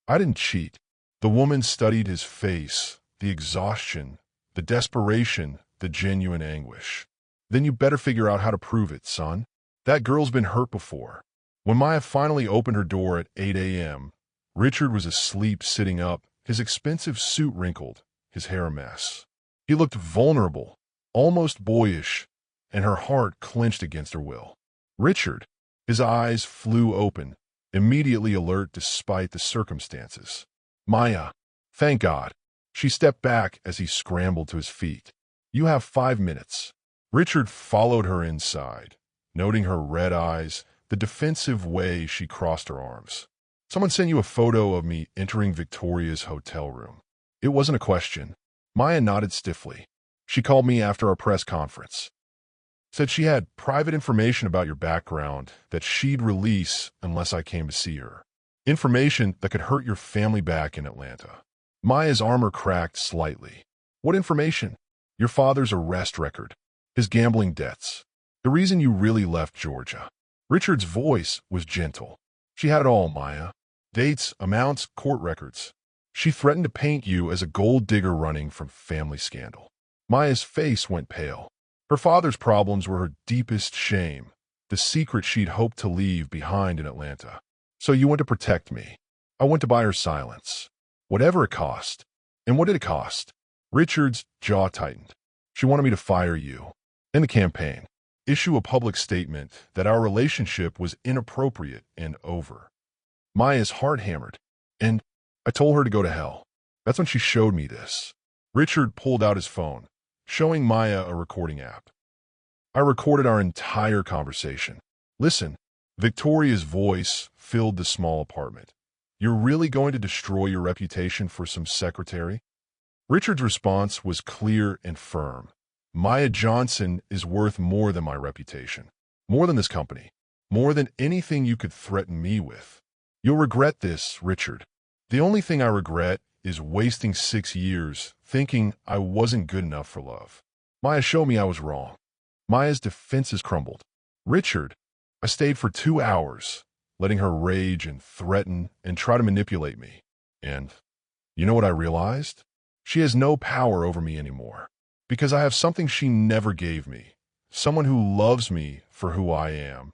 I didn't cheat. The woman studied his face, the exhaustion, the desperation, the genuine anguish. Then you better figure out how to prove it, son. That girl's been hurt before. When Maya finally opened her door at 8 a.m., Richard was asleep sitting up, his expensive suit wrinkled, his hair a mess. He looked vulnerable, almost boyish, and her heart clenched against her will. Richard, his eyes flew open, immediately alert despite the circumstances. Maya, thank God. She stepped back as he scrambled to his feet. You have 5 minutes. Richard followed her inside, noting her red eyes, the defensive way she crossed her arms. Someone sent you a photo of me entering Victoria's hotel room. It wasn't a question. Maya nodded stiffly. She called me after our press conference. Said she had private information about your background that she'd release unless I came to see her. Information that could hurt your family back in Atlanta. Maya's armor cracked slightly. What information? Your father's arrest record. His gambling debts. The reason you really left Georgia. Richard's voice was gentle. She had it all, Maya. Dates, amounts, court records. She threatened to paint you as a gold digger running from family scandal. Maya's face went pale. Her father's problems were her deepest shame, the secret she'd hoped to leave behind in Atlanta. So you went to protect me. I went to buy her silence. Whatever it cost. And what did it cost? Richard's jaw tightened. She wanted me to fire you. In the campaign. Issue a public statement that our relationship was inappropriate and over. Maya's heart hammered. And I told her to go to hell. That's when she showed me this. Richard pulled out his phone, showing Maya a recording app. I recorded our entire conversation. Listen, Victoria's voice filled the small apartment. You're really going to destroy your reputation for some secretary? Richard's response was clear and firm. Maya Johnson is worth more than my reputation, more than this company, more than anything you could threaten me with. You'll regret this, Richard. The only thing I regret is wasting 6 years thinking I wasn't good enough for love. Maya showed me I was wrong. Maya's defenses crumbled. Richard, I stayed for 2 hours, letting her rage and threaten and try to manipulate me. And you know what I realized? She has no power over me anymore. Because I have something she never gave me. Someone who loves me for who I am,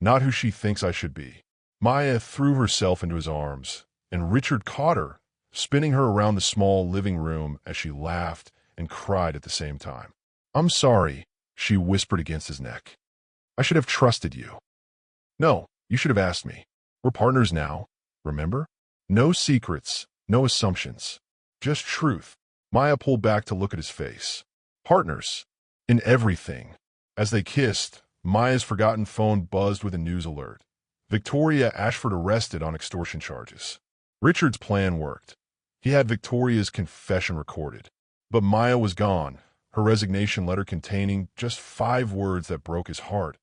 not who she thinks I should be. Maya threw herself into his arms, and Richard caught her, spinning her around the small living room as she laughed and cried at the same time. I'm sorry, she whispered against his neck. I should have trusted you. No, you should have asked me. We're partners now, remember? No secrets, no assumptions, just truth. Maya pulled back to look at his face. Partners. In everything. As they kissed, Maya's forgotten phone buzzed with a news alert. Victoria Ashford arrested on extortion charges. Richard's plan worked. He had Victoria's confession recorded. But Maya was gone, her resignation letter containing just 5 words that broke his heart.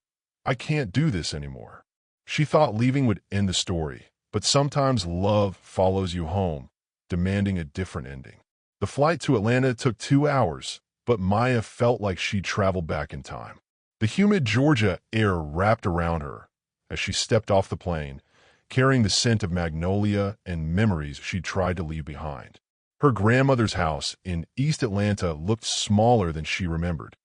I can't do this anymore. She thought leaving would end the story, but sometimes love follows you home, demanding a different ending. The flight to Atlanta took 2 hours, but Maya felt like she'd traveled back in time. The humid Georgia air wrapped around her as she stepped off the plane, carrying the scent of magnolia and memories she'd tried to leave behind. Her grandmother's house in East Atlanta looked smaller than she remembered.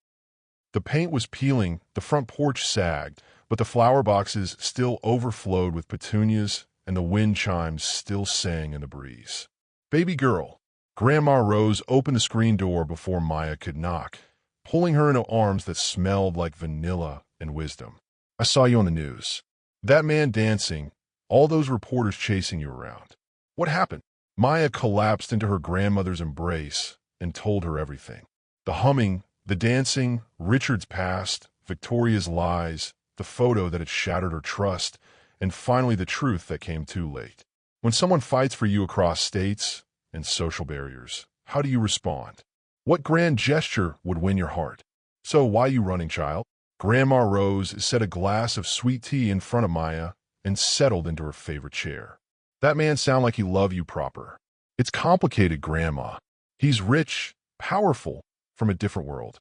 The paint was peeling, the front porch sagged, but the flower boxes still overflowed with petunias, and the wind chimes still sang in the breeze. "Baby girl." Grandma Rose opened the screen door before Maya could knock, pulling her into arms that smelled like vanilla and wisdom. "I saw you on the news. That man dancing, all those reporters chasing you around. What happened?" Maya collapsed into her grandmother's embrace and told her everything. The humming, the dancing, Richard's past, Victoria's lies, the photo that had shattered her trust, and finally the truth that came too late. When someone fights for you across states and social barriers, how do you respond? What grand gesture would win your heart? "So why you running, child?" Grandma Rose set a glass of sweet tea in front of Maya and settled into her favorite chair. "That man sound like he love you proper." "It's complicated, Grandma. He's rich, powerful, from a different world.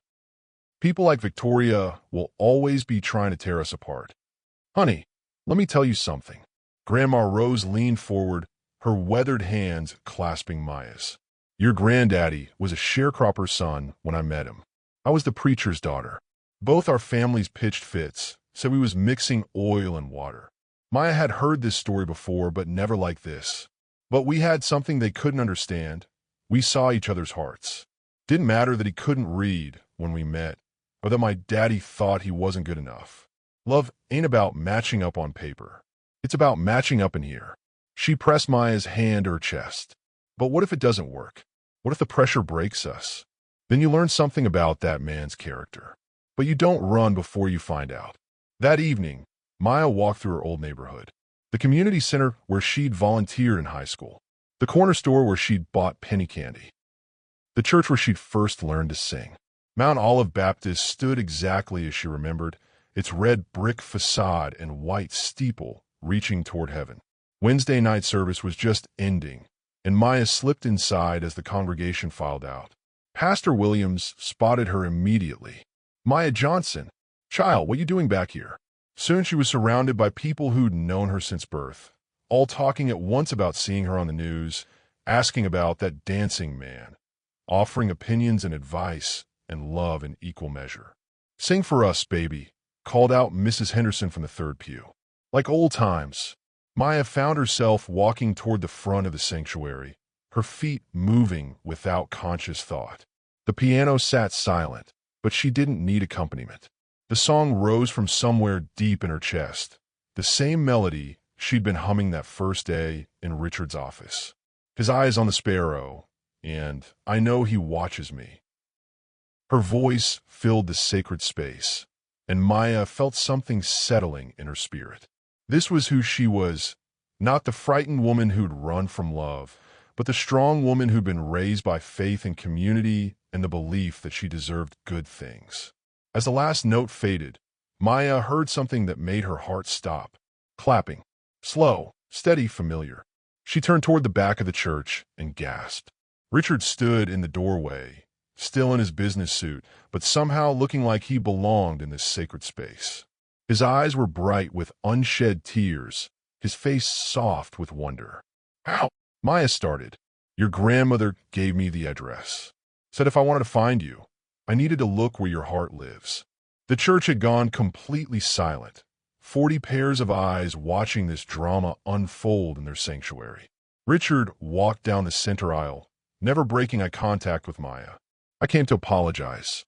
People like Victoria will always be trying to tear us apart. Honey, let me tell you something." Grandma Rose leaned forward, her weathered hands clasping Maya's. "Your granddaddy was a sharecropper's son when I met him. I was the preacher's daughter. Both our families pitched fits, said we was mixing oil and water. Maya had heard this story before, but never like this. But we had something they couldn't understand. We saw each other's hearts. Didn't matter that he couldn't read when we met, or that my daddy thought he wasn't good enough. Love ain't about matching up on paper. It's about matching up in here." She pressed Maya's hand to her chest. "But what if it doesn't work? What if the pressure breaks us? Then you learn something about that man's character. But you don't run before you find out." That evening, Maya walked through her old neighborhood. The community center where she'd volunteered in high school. The corner store where she'd bought penny candy. The church where she'd first learned to sing. Mount Olive Baptist stood exactly as she remembered, its red brick facade and white steeple reaching toward heaven. Wednesday night service was just ending, and Maya slipped inside as the congregation filed out. Pastor Williams spotted her immediately. "Maya Johnson, child, what you doing back here?" Soon she was surrounded by people who'd known her since birth, all talking at once about seeing her on the news, asking about that dancing man, offering opinions and advice and love in equal measure. "Sing for us, baby," called out Mrs. Henderson from the third pew. Like old times, Maya found herself walking toward the front of the sanctuary, her feet moving without conscious thought. The piano sat silent, but she didn't need accompaniment. The song rose from somewhere deep in her chest, the same melody she'd been humming that first day in Richard's office. "His eyes on the sparrow, and I know he watches me." Her voice filled the sacred space, and Maya felt something settling in her spirit. This was who she was, not the frightened woman who'd run from love, but the strong woman who'd been raised by faith and community and the belief that she deserved good things. As the last note faded, Maya heard something that made her heart stop. Clapping. Slow, steady, familiar. She turned toward the back of the church and gasped. Richard stood in the doorway, still in his business suit, but somehow looking like he belonged in this sacred space. His eyes were bright with unshed tears, his face soft with wonder. "How?" Maya started. "Your grandmother gave me the address. Said if I wanted to find you, I needed to look where your heart lives." The church had gone completely silent, 40 pairs of eyes watching this drama unfold in their sanctuary. Richard walked down the center aisle, never breaking eye contact with Maya. "I came to apologize.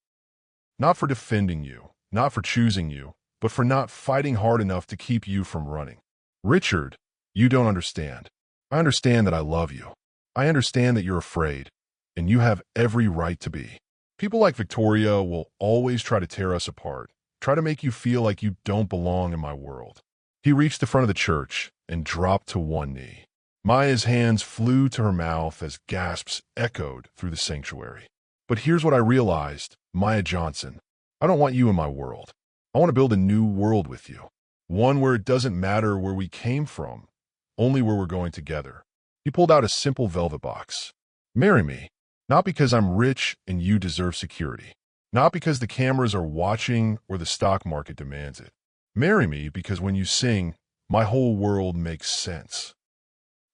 Not for defending you, not for choosing you, but for not fighting hard enough to keep you from running." "Richard, you don't understand. I understand that I love you. I understand that you're afraid, and you have every right to be. People like Victoria will always try to tear us apart, try to make you feel like you don't belong in my world." He reached the front of the church and dropped to one knee. Maya's hands flew to her mouth as gasps echoed through the sanctuary. "But here's what I realized, Maya Johnson. I don't want you in my world. I want to build a new world with you. One where it doesn't matter where we came from, only where we're going together." He pulled out a simple velvet box. "Marry me." Not because I'm rich and you deserve security. Not because the cameras are watching or the stock market demands it. Marry me because when you sing, my whole world makes sense.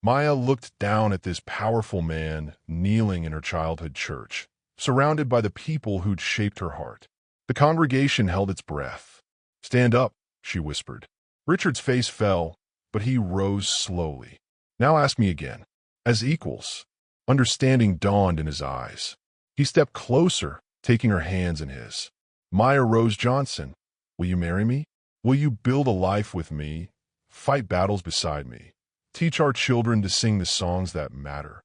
Maya looked down at this powerful man kneeling in her childhood church, surrounded by the people who'd shaped her heart. The congregation held its breath. "Stand up," she whispered. Richard's face fell, but he rose slowly. "Now ask me again." As equals. Understanding dawned in his eyes. He stepped closer, taking her hands in his. "Maya Rose Johnson, will you marry me? Will you build a life with me, fight battles beside me, teach our children to sing the songs that matter?"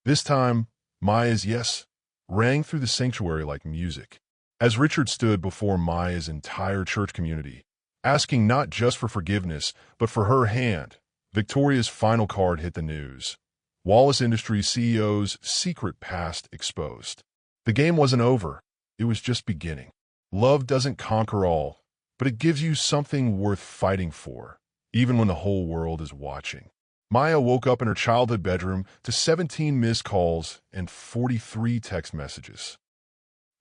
This time, Maya's yes rang through the sanctuary like music. As Richard stood before Maya's entire church community, asking not just for forgiveness, but for her hand, Victoria's final card hit the news. Wallace Industries CEO's secret past exposed. The game wasn't over. It was just beginning. Love doesn't conquer all, but it gives you something worth fighting for, even when the whole world is watching. Maya woke up in her childhood bedroom to 17 missed calls and 43 text messages.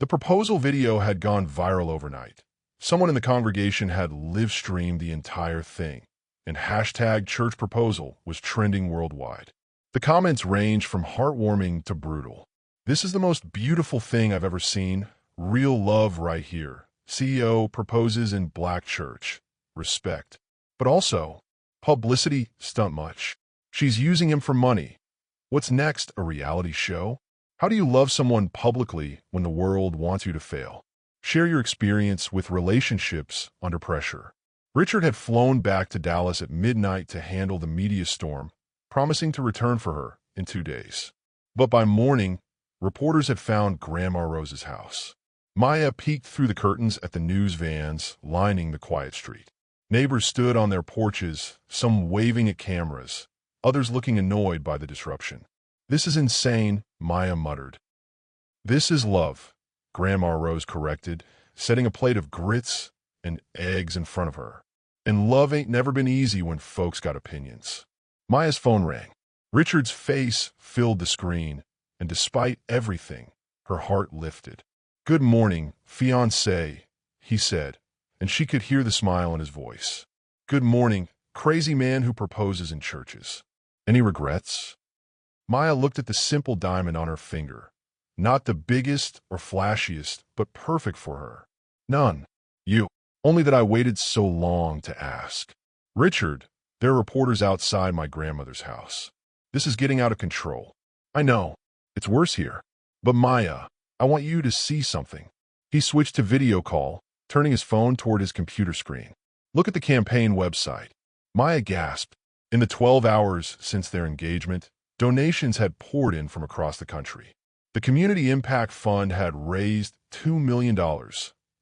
The proposal video had gone viral overnight. Someone in the congregation had live-streamed the entire thing, and hashtag church proposal was trending worldwide. The comments ranged from heartwarming to brutal. "This is the most beautiful thing I've ever seen. Real love right here. CEO proposes in black church. Respect." But also, publicity stunt much. She's using him for money. What's next, a reality show? How do you love someone publicly when the world wants you to fail? Share your experience with relationships under pressure. Richard had flown back to Dallas at midnight to handle the media storm, promising to return for her in 2 days. But by morning, reporters had found Grandma Rose's house. Maya peeked through the curtains at the news vans lining the quiet street. Neighbors stood on their porches, some waving at cameras, others looking annoyed by the disruption. "This is insane," Maya muttered. "This is love," Grandma Rose corrected, setting a plate of grits and eggs in front of her. "And love ain't never been easy when folks got opinions." Maya's phone rang. Richard's face filled the screen, and despite everything, her heart lifted. "Good morning, fiancé," he said, and she could hear the smile in his voice. "Good morning, crazy man who proposes in churches. Any regrets?" Maya looked at the simple diamond on her finger. Not the biggest or flashiest, but perfect for her. "None. You. Only that I waited so long to ask." "Richard, there are reporters outside my grandmother's house. This is getting out of control." "I know. It's worse here. But Maya, I want you to see something." He switched to video call, turning his phone toward his computer screen. "Look at the campaign website." Maya gasped. In the 12 hours since their engagement, donations had poured in from across the country. The Community Impact Fund had raised $2 million,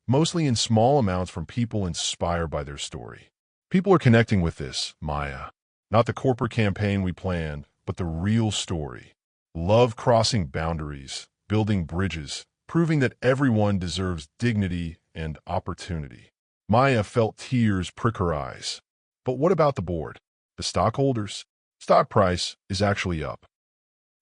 mostly in small amounts from people inspired by their story. "People are connecting with this, Maya. Not the corporate campaign we planned, but the real story. Love crossing boundaries, building bridges, proving that everyone deserves dignity and opportunity." Maya felt tears prick her eyes. "But what about the board? The stockholders? Stock price is actually up.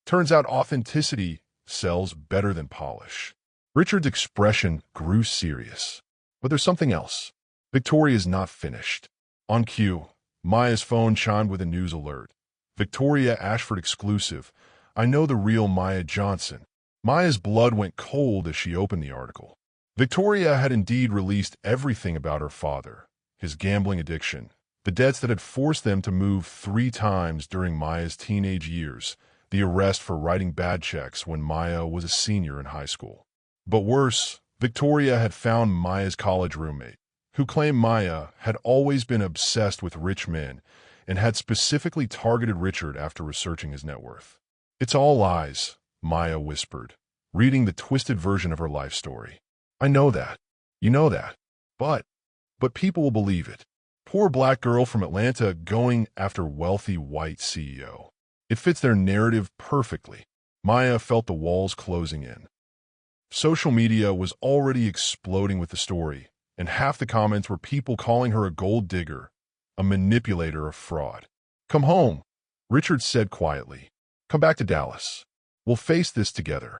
Turns out authenticity sells better than polish." Richard's expression grew serious. "But there's something else. Victoria's not finished." On cue, Maya's phone chimed with a news alert. "Victoria Ashford exclusive. I know the real Maya Johnson." Maya's blood went cold as she opened the article. Victoria had indeed released everything about her father, his gambling addiction, the debts that had forced them to move 3 times during Maya's teenage years, the arrest for writing bad checks when Maya was a senior in high school. But worse, Victoria had found Maya's college roommate, who claimed Maya had always been obsessed with rich men and had specifically targeted Richard after researching his net worth. "It's all lies," Maya whispered, reading the twisted version of her life story. "I know that. You know that. But people will believe it. Poor black girl from Atlanta going after wealthy white CEO. It fits their narrative perfectly." Maya felt the walls closing in. Social media was already exploding with the story, and half the comments were people calling her a gold digger, a manipulator, a fraud. "Come home," Richard said quietly. "Come back to Dallas. We'll face this together."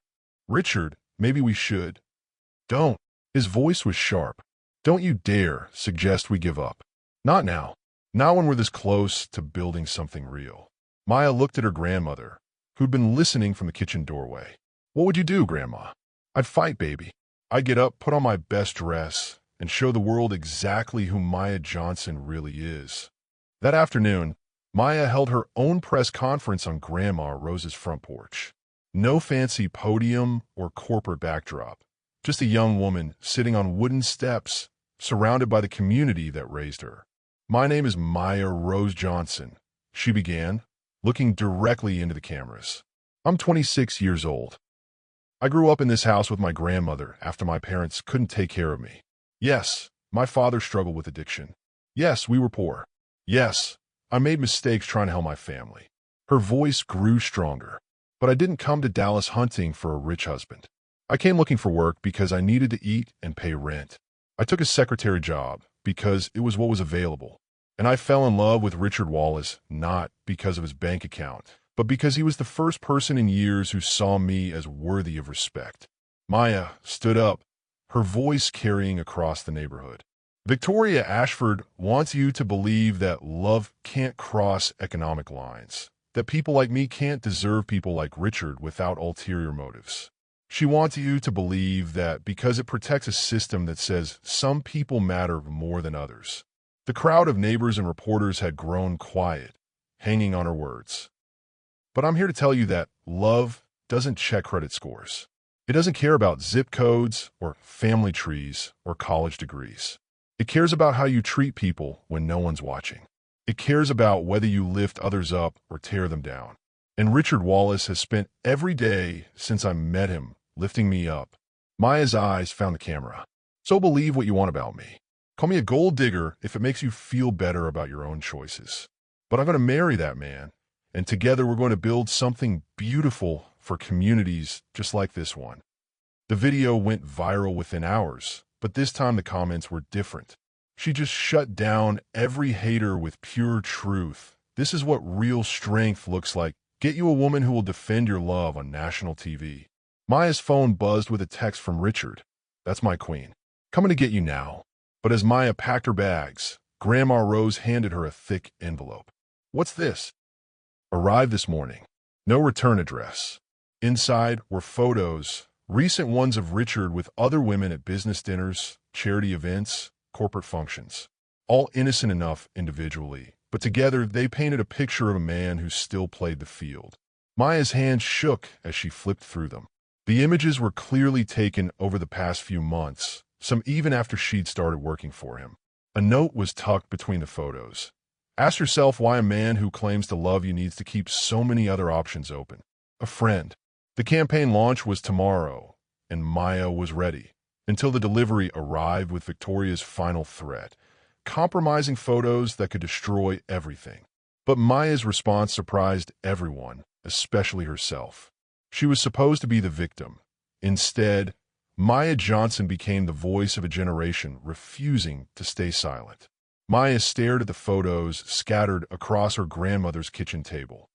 Richard, maybe we should. Don't. His voice was sharp. Don't you dare suggest we give up. Not now. Not when we're this close to building something real. Maya looked at her grandmother, who'd been listening from the kitchen doorway. What would you do, Grandma? I'd fight, baby. I'd get up, put on my best dress, and show the world exactly who Maya Johnson really is. That afternoon, Maya held her own press conference on Grandma Rose's front porch. No fancy podium or corporate backdrop. Just a young woman sitting on wooden steps, surrounded by the community that raised her. My name is Maya Rose Johnson, she began, looking directly into the cameras. I'm 26 years old. I grew up in this house with my grandmother after my parents couldn't take care of me. Yes, my father struggled with addiction. Yes, we were poor. Yes, I made mistakes trying to help my family. Her voice grew stronger. But I didn't come to Dallas hunting for a rich husband. I came looking for work because I needed to eat and pay rent. I took a secretary job because it was what was available. And I fell in love with Richard Wallace not because of his bank account, but because he was the first person in years who saw me as worthy of respect. Maya stood up, her voice carrying across the neighborhood. Victoria Ashford wants you to believe that love can't cross economic lines, that people like me can't deserve people like Richard without ulterior motives. She wants you to believe that because it protects a system that says some people matter more than others. The crowd of neighbors and reporters had grown quiet, hanging on her words. But I'm here to tell you that love doesn't check credit scores. It doesn't care about zip codes or family trees or college degrees. It cares about how you treat people when no one's watching. It cares about whether you lift others up or tear them down. And Richard Wallace has spent every day since I met him lifting me up. Maya's eyes found the camera. So believe what you want about me. Call me a gold digger if it makes you feel better about your own choices. But I'm going to marry that man, and together we're going to build something beautiful for communities just like this one. The video went viral within hours, but this time the comments were different. She just shut down every hater with pure truth. This is what real strength looks like. Get you a woman who will defend your love on national TV. Maya's phone buzzed with a text from Richard. That's my queen. Coming to get you now. But as Maya packed her bags, Grandma Rose handed her a thick envelope. What's this? Arrived this morning. No return address. Inside were photos, recent ones of Richard with other women at business dinners, charity events, corporate functions. All innocent enough individually, but together they painted a picture of a man who still played the field. Maya's hand shook as she flipped through them. The images were clearly taken over the past few months, some even after she'd started working for him. A note was tucked between the photos. Ask yourself why a man who claims to love you needs to keep so many other options open. A friend. The campaign launch was tomorrow, and Maya was ready, until the delivery arrived with Victoria's final threat, compromising photos that could destroy everything. But Maya's response surprised everyone, especially herself. She was supposed to be the victim. Instead, Maya Johnson became the voice of a generation refusing to stay silent. Maya stared at the photos scattered across her grandmother's kitchen table.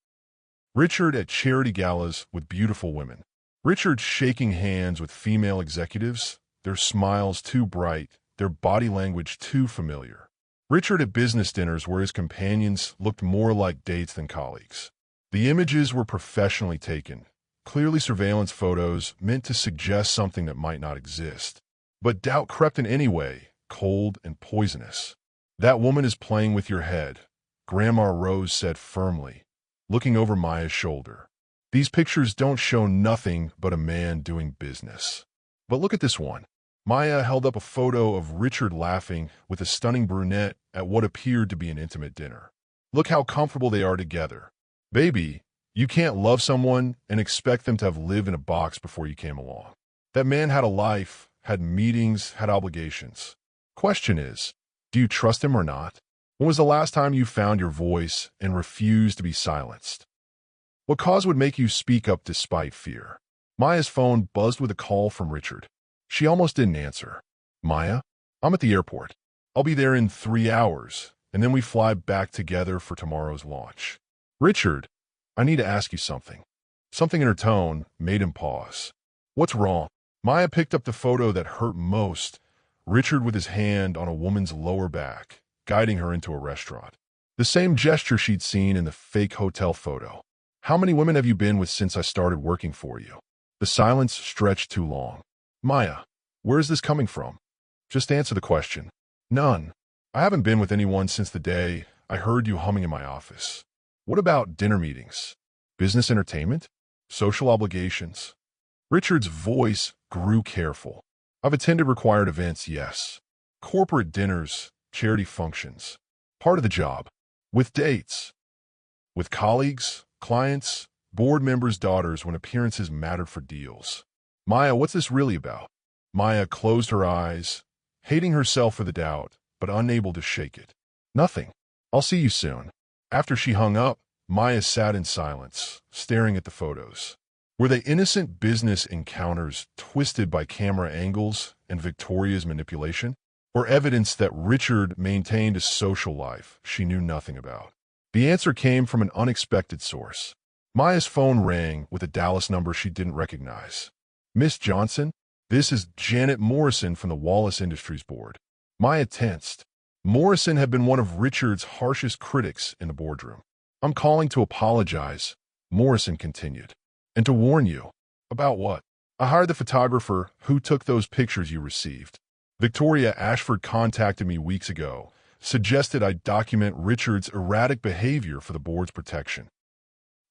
Richard at charity galas with beautiful women. Richard shaking hands with female executives, their smiles too bright, their body language too familiar. Richard at business dinners where his companions looked more like dates than colleagues. The images were professionally taken, clearly surveillance photos meant to suggest something that might not exist. But doubt crept in anyway, cold and poisonous. That woman is playing with your head, Grandma Rose said firmly, looking over Maya's shoulder. These pictures don't show nothing but a man doing business. But look at this one. Maya held up a photo of Richard laughing with a stunning brunette at what appeared to be an intimate dinner. Look how comfortable they are together. Baby, you can't love someone and expect them to have lived in a box before you came along. That man had a life, had meetings, had obligations. Question is, do you trust him or not? When was the last time you found your voice and refused to be silenced? What cause would make you speak up despite fear? Maya's phone buzzed with a call from Richard. She almost didn't answer. Maya, I'm at the airport. I'll be there in 3 hours, and then we fly back together for tomorrow's launch. Richard, I need to ask you something. Something in her tone made him pause. What's wrong? Maya picked up the photo that hurt most. Richard with his hand on a woman's lower back, guiding her into a restaurant. The same gesture she'd seen in the fake hotel photo. How many women have you been with since I started working for you? The silence stretched too long. Maya, where is this coming from? Just answer the question. None. I haven't been with anyone since the day I heard you humming in my office. What about dinner meetings? Business entertainment? Social obligations? Richard's voice grew careful. I've attended required events, yes. Corporate dinners, charity functions. Part of the job. With dates. With colleagues, clients, board members' daughters when appearances mattered for deals. Maya, what's this really about? Maya closed her eyes, hating herself for the doubt, but unable to shake it. Nothing. I'll see you soon. After she hung up, Maya sat in silence, staring at the photos. Were they innocent business encounters twisted by camera angles and Victoria's manipulation? Or evidence that Richard maintained a social life she knew nothing about? The answer came from an unexpected source. Maya's phone rang with a Dallas number she didn't recognize. Miss Johnson? This is Janet Morrison from the Wallace Industries Board. Maya tensed. Morrison had been one of Richard's harshest critics in the boardroom. I'm calling to apologize, Morrison continued. And to warn you. About what? I hired the photographer who took those pictures you received. Victoria Ashford contacted me weeks ago, suggested I document Richard's erratic behavior for the board's protection.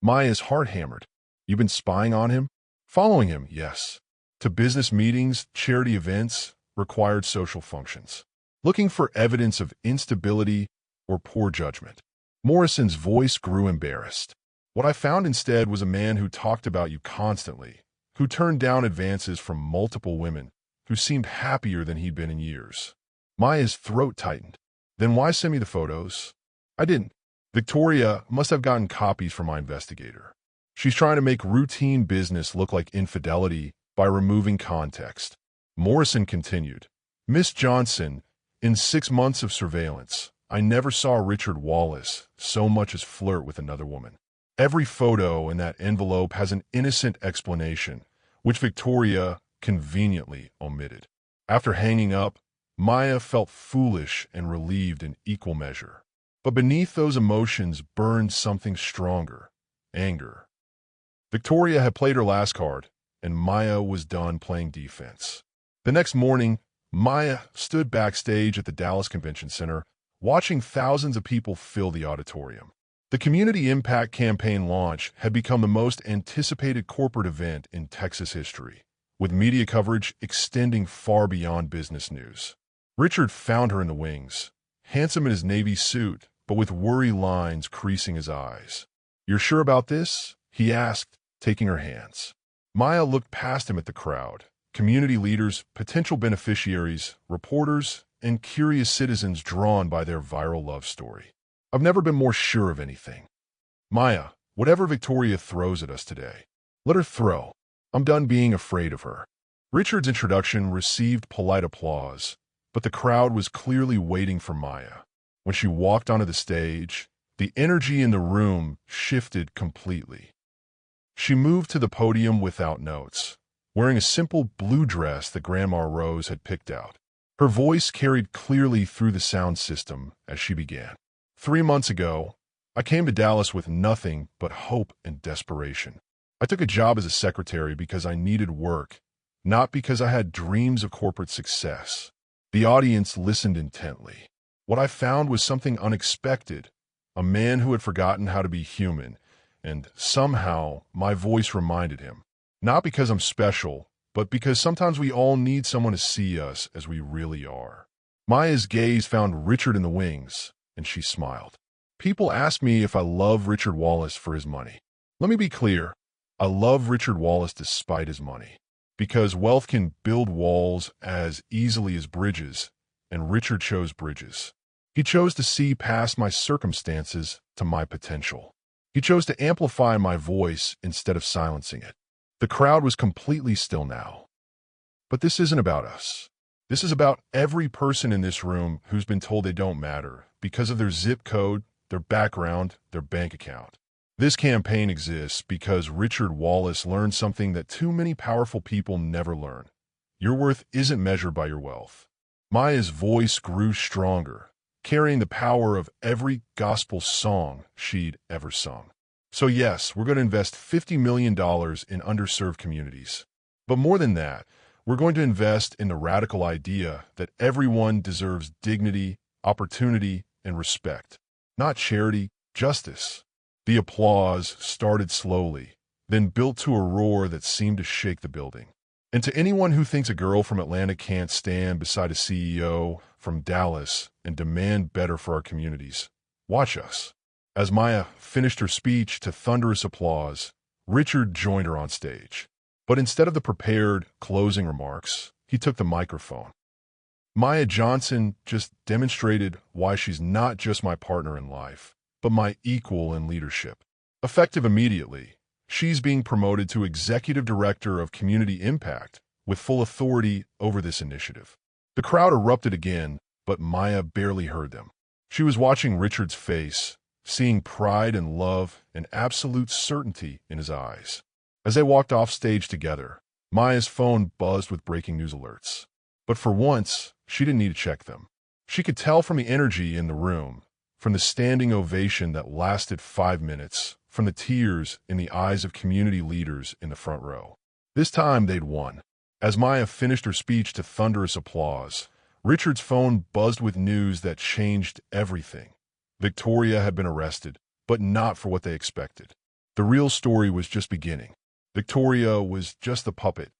Maya's heart hammered. You've been spying on him? Following him, yes. To business meetings, charity events, required social functions. Looking for evidence of instability or poor judgment. Morrison's voice grew embarrassed. What I found instead was a man who talked about you constantly, who turned down advances from multiple women, who seemed happier than he'd been in years. Maya's throat tightened. Then why send me the photos? I didn't. Victoria must have gotten copies from my investigator. She's trying to make routine business look like infidelity by removing context. Morrison continued. Miss Johnson, in 6 months of surveillance, I never saw Richard Wallace so much as flirt with another woman. Every photo in that envelope has an innocent explanation, which Victoria conveniently omitted. After hanging up, Maya felt foolish and relieved in equal measure. But beneath those emotions burned something stronger, anger. Victoria had played her last card, and Maya was done playing defense. The next morning, Maya stood backstage at the Dallas Convention Center, watching thousands of people fill the auditorium. The Community Impact Campaign launch had become the most anticipated corporate event in Texas history, with media coverage extending far beyond business news. Richard found her in the wings, handsome in his navy suit, but with worry lines creasing his eyes. You're sure about this? He asked, taking her hands. Maya looked past him at the crowd, community leaders, potential beneficiaries, reporters, and curious citizens drawn by their viral love story. I've never been more sure of anything. Maya, whatever Victoria throws at us today, let her throw. I'm done being afraid of her. Richard's introduction received polite applause, but the crowd was clearly waiting for Maya. When she walked onto the stage, the energy in the room shifted completely. She moved to the podium without notes, wearing a simple blue dress that Grandma Rose had picked out. Her voice carried clearly through the sound system as she began. 3 months ago, I came to Dallas with nothing but hope and desperation. I took a job as a secretary because I needed work, not because I had dreams of corporate success. The audience listened intently. What I found was something unexpected, a man who had forgotten how to be human, and somehow my voice reminded him. Not because I'm special, but because sometimes we all need someone to see us as we really are. Maya's gaze found Richard in the wings, and she smiled. People ask me if I love Richard Wallace for his money. Let me be clear. I love Richard Wallace despite his money. Because wealth can build walls as easily as bridges, and Richard chose bridges. He chose to see past my circumstances to my potential. He chose to amplify my voice instead of silencing it. The crowd was completely still now. But this isn't about us. This is about every person in this room who's been told they don't matter because of their zip code, their background, their bank account. This campaign exists because Richard Wallace learned something that too many powerful people never learn. Your worth isn't measured by your wealth. Maya's voice grew stronger, carrying the power of every gospel song she'd ever sung. So yes, we're going to invest $50 million in underserved communities. But more than that, we're going to invest in the radical idea that everyone deserves dignity, opportunity, and respect. Not charity, justice. The applause started slowly, then built to a roar that seemed to shake the building. And to anyone who thinks a girl from Atlanta can't stand beside a CEO from Dallas and demand better for our communities, watch us. As Maya finished her speech to thunderous applause, Richard joined her on stage. But instead of the prepared closing remarks, he took the microphone. Maya Johnson just demonstrated why she's not just my partner in life, but my equal in leadership. Effective immediately, she's being promoted to Executive Director of Community Impact with full authority over this initiative. The crowd erupted again, but Maya barely heard them. She was watching Richard's face, seeing pride and love and absolute certainty in his eyes. As they walked off stage together, Maya's phone buzzed with breaking news alerts. But for once, she didn't need to check them. She could tell from the energy in the room, from the standing ovation that lasted 5 minutes, from the tears in the eyes of community leaders in the front row. This time they'd won. As Maya finished her speech to thunderous applause, Richard's phone buzzed with news that changed everything. Victoria had been arrested, but not for what they expected. The real story was just beginning. Victoria was just the puppet.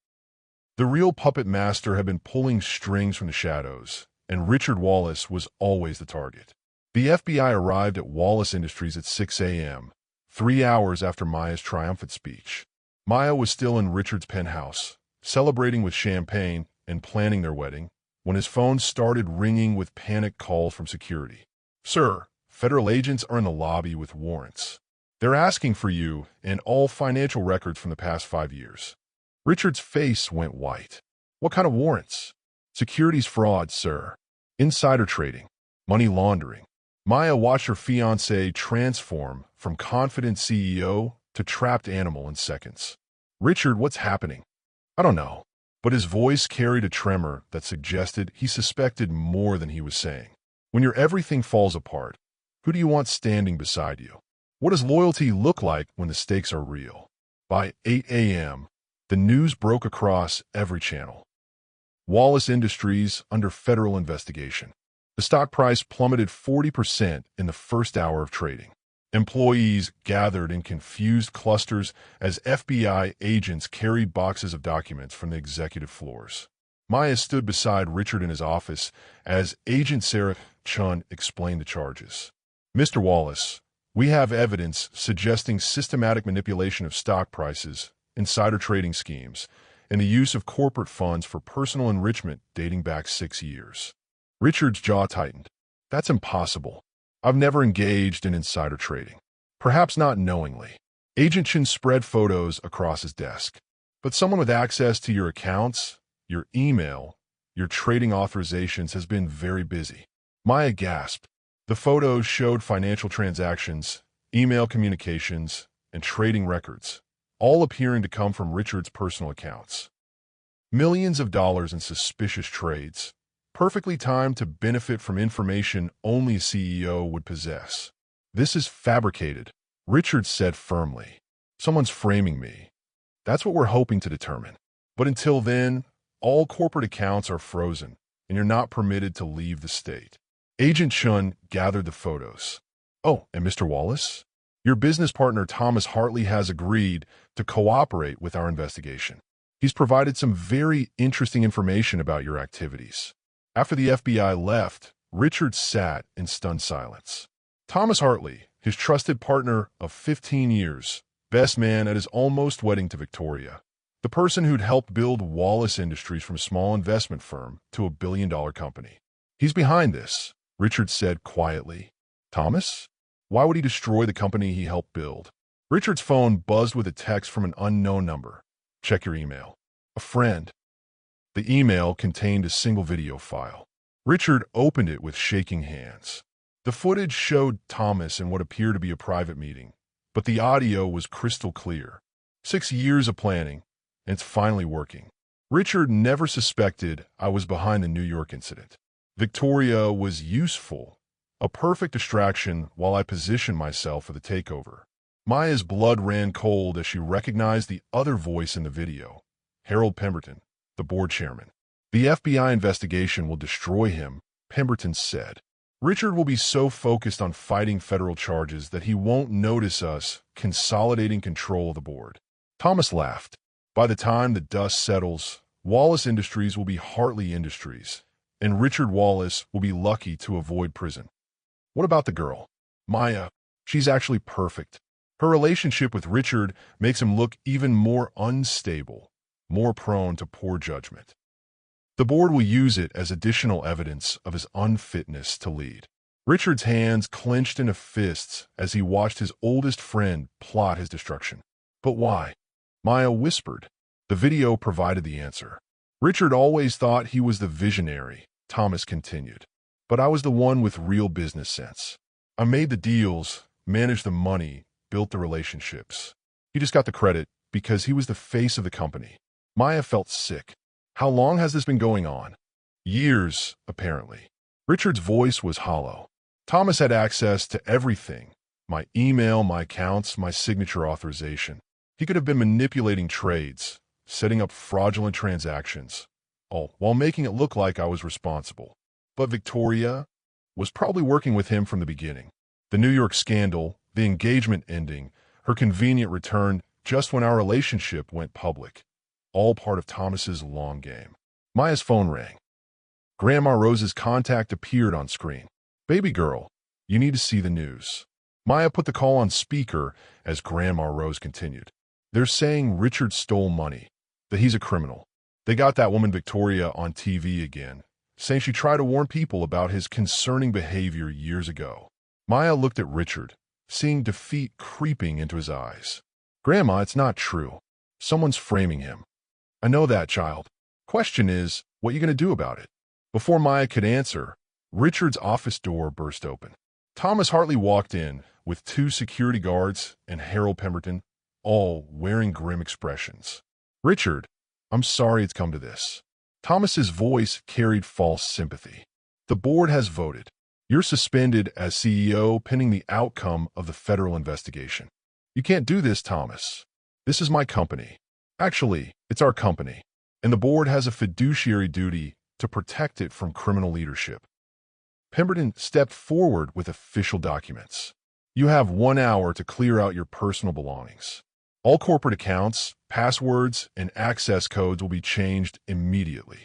The real puppet master had been pulling strings from the shadows, and Richard Wallace was always the target. The FBI arrived at Wallace Industries at 6 a.m., 3 hours after Maya's triumphant speech. Maya was still in Richard's penthouse, celebrating with champagne and planning their wedding, when his phone started ringing with panic calls from security. "Sir, federal agents are in the lobby with warrants. They're asking for you and all financial records from the past 5 years." Richard's face went white. "What kind of warrants?" "Securities fraud, sir. Insider trading. Money laundering." Maya watched her fiancé transform from confident CEO to trapped animal in seconds. "Richard, what's happening?" "I don't know." But his voice carried a tremor that suggested he suspected more than he was saying. "When your everything falls apart, who do you want standing beside you? What does loyalty look like when the stakes are real?" By 8 a.m., the news broke across every channel. Wallace Industries under federal investigation. The stock price plummeted 40% in the first hour of trading. Employees gathered in confused clusters as FBI agents carried boxes of documents from the executive floors. Maya stood beside Richard in his office as Agent Sarah Chun explained the charges. "Mr. Wallace, we have evidence suggesting systematic manipulation of stock prices, insider trading schemes, and the use of corporate funds for personal enrichment dating back 6 years." Richard's jaw tightened. "That's impossible. I've never engaged in insider trading. Perhaps not knowingly." Agent Chin spread photos across his desk. "But someone with access to your accounts, your email, your trading authorizations has been very busy." Maya gasped. The photos showed financial transactions, email communications, and trading records, all appearing to come from Richard's personal accounts. Millions of dollars in suspicious trades, perfectly timed to benefit from information only a CEO would possess. "This is fabricated," Richard said firmly. "Someone's framing me. That's what we're hoping to determine. But until then, all corporate accounts are frozen, and you're not permitted to leave the state." Agent Chun gathered the photos. "Oh, and Mr. Wallace? Your business partner Thomas Hartley has agreed to cooperate with our investigation. He's provided some very interesting information about your activities." After the FBI left, Richard sat in stunned silence. Thomas Hartley, his trusted partner of 15 years, best man at his almost wedding to Victoria, the person who'd helped build Wallace Industries from a small investment firm to a billion-dollar company. "He's behind this," Richard said quietly. "Thomas? Why would he destroy the company he helped build?" Richard's phone buzzed with a text from an unknown number. "Check your email." "A friend." The email contained a single video file. Richard opened it with shaking hands. The footage showed Thomas in what appeared to be a private meeting, but the audio was crystal clear. 6 years of planning, and it's finally working. Richard never suspected I was behind the New York incident. Victoria was useful, a perfect distraction while I positioned myself for the takeover. Maya's blood ran cold as she recognized the other voice in the video, Harold Pemberton, the board chairman. The FBI investigation will destroy him, Pemberton said. Richard will be so focused on fighting federal charges that he won't notice us consolidating control of the board. Thomas laughed. By the time the dust settles, Wallace Industries will be Hartley Industries, and Richard Wallace will be lucky to avoid prison. What about the girl? Maya. She's actually perfect. Her relationship with Richard makes him look even more unstable, more prone to poor judgment. The board will use it as additional evidence of his unfitness to lead. Richard's hands clenched into fists as he watched his oldest friend plot his destruction. But why? Maya whispered. The video provided the answer. Richard always thought he was the visionary, Thomas continued. But I was the one with real business sense. I made the deals, managed the money, built the relationships. He just got the credit because he was the face of the company. Maya felt sick. How long has this been going on? Years, apparently. Richard's voice was hollow. Thomas had access to everything. My email, my accounts, my signature authorization. He could have been manipulating trades, setting up fraudulent transactions, all while making it look like I was responsible. But Victoria was probably working with him from the beginning. The New York scandal, the engagement ending, her convenient return just when our relationship went public. All part of Thomas's long game. Maya's phone rang. Grandma Rose's contact appeared on screen. Baby girl, you need to see the news. Maya put the call on speaker as Grandma Rose continued. They're saying Richard stole money, that he's a criminal. They got that woman Victoria on TV again, saying she tried to warn people about his concerning behavior years ago. Maya looked at Richard, seeing defeat creeping into his eyes. Grandma, it's not true. Someone's framing him. I know that, child. Question is, what you going to do about it? Before Maya could answer, Richard's office door burst open. Thomas Hartley walked in with 2 security guards and Harold Pemberton, all wearing grim expressions. Richard, I'm sorry it's come to this. Thomas's voice carried false sympathy. The board has voted. You're suspended as CEO pending the outcome of the federal investigation. You can't do this, Thomas. This is my company. Actually, it's our company, and the board has a fiduciary duty to protect it from criminal leadership. Pemberton stepped forward with official documents. You have 1 hour to clear out your personal belongings. All corporate accounts, passwords, and access codes will be changed immediately.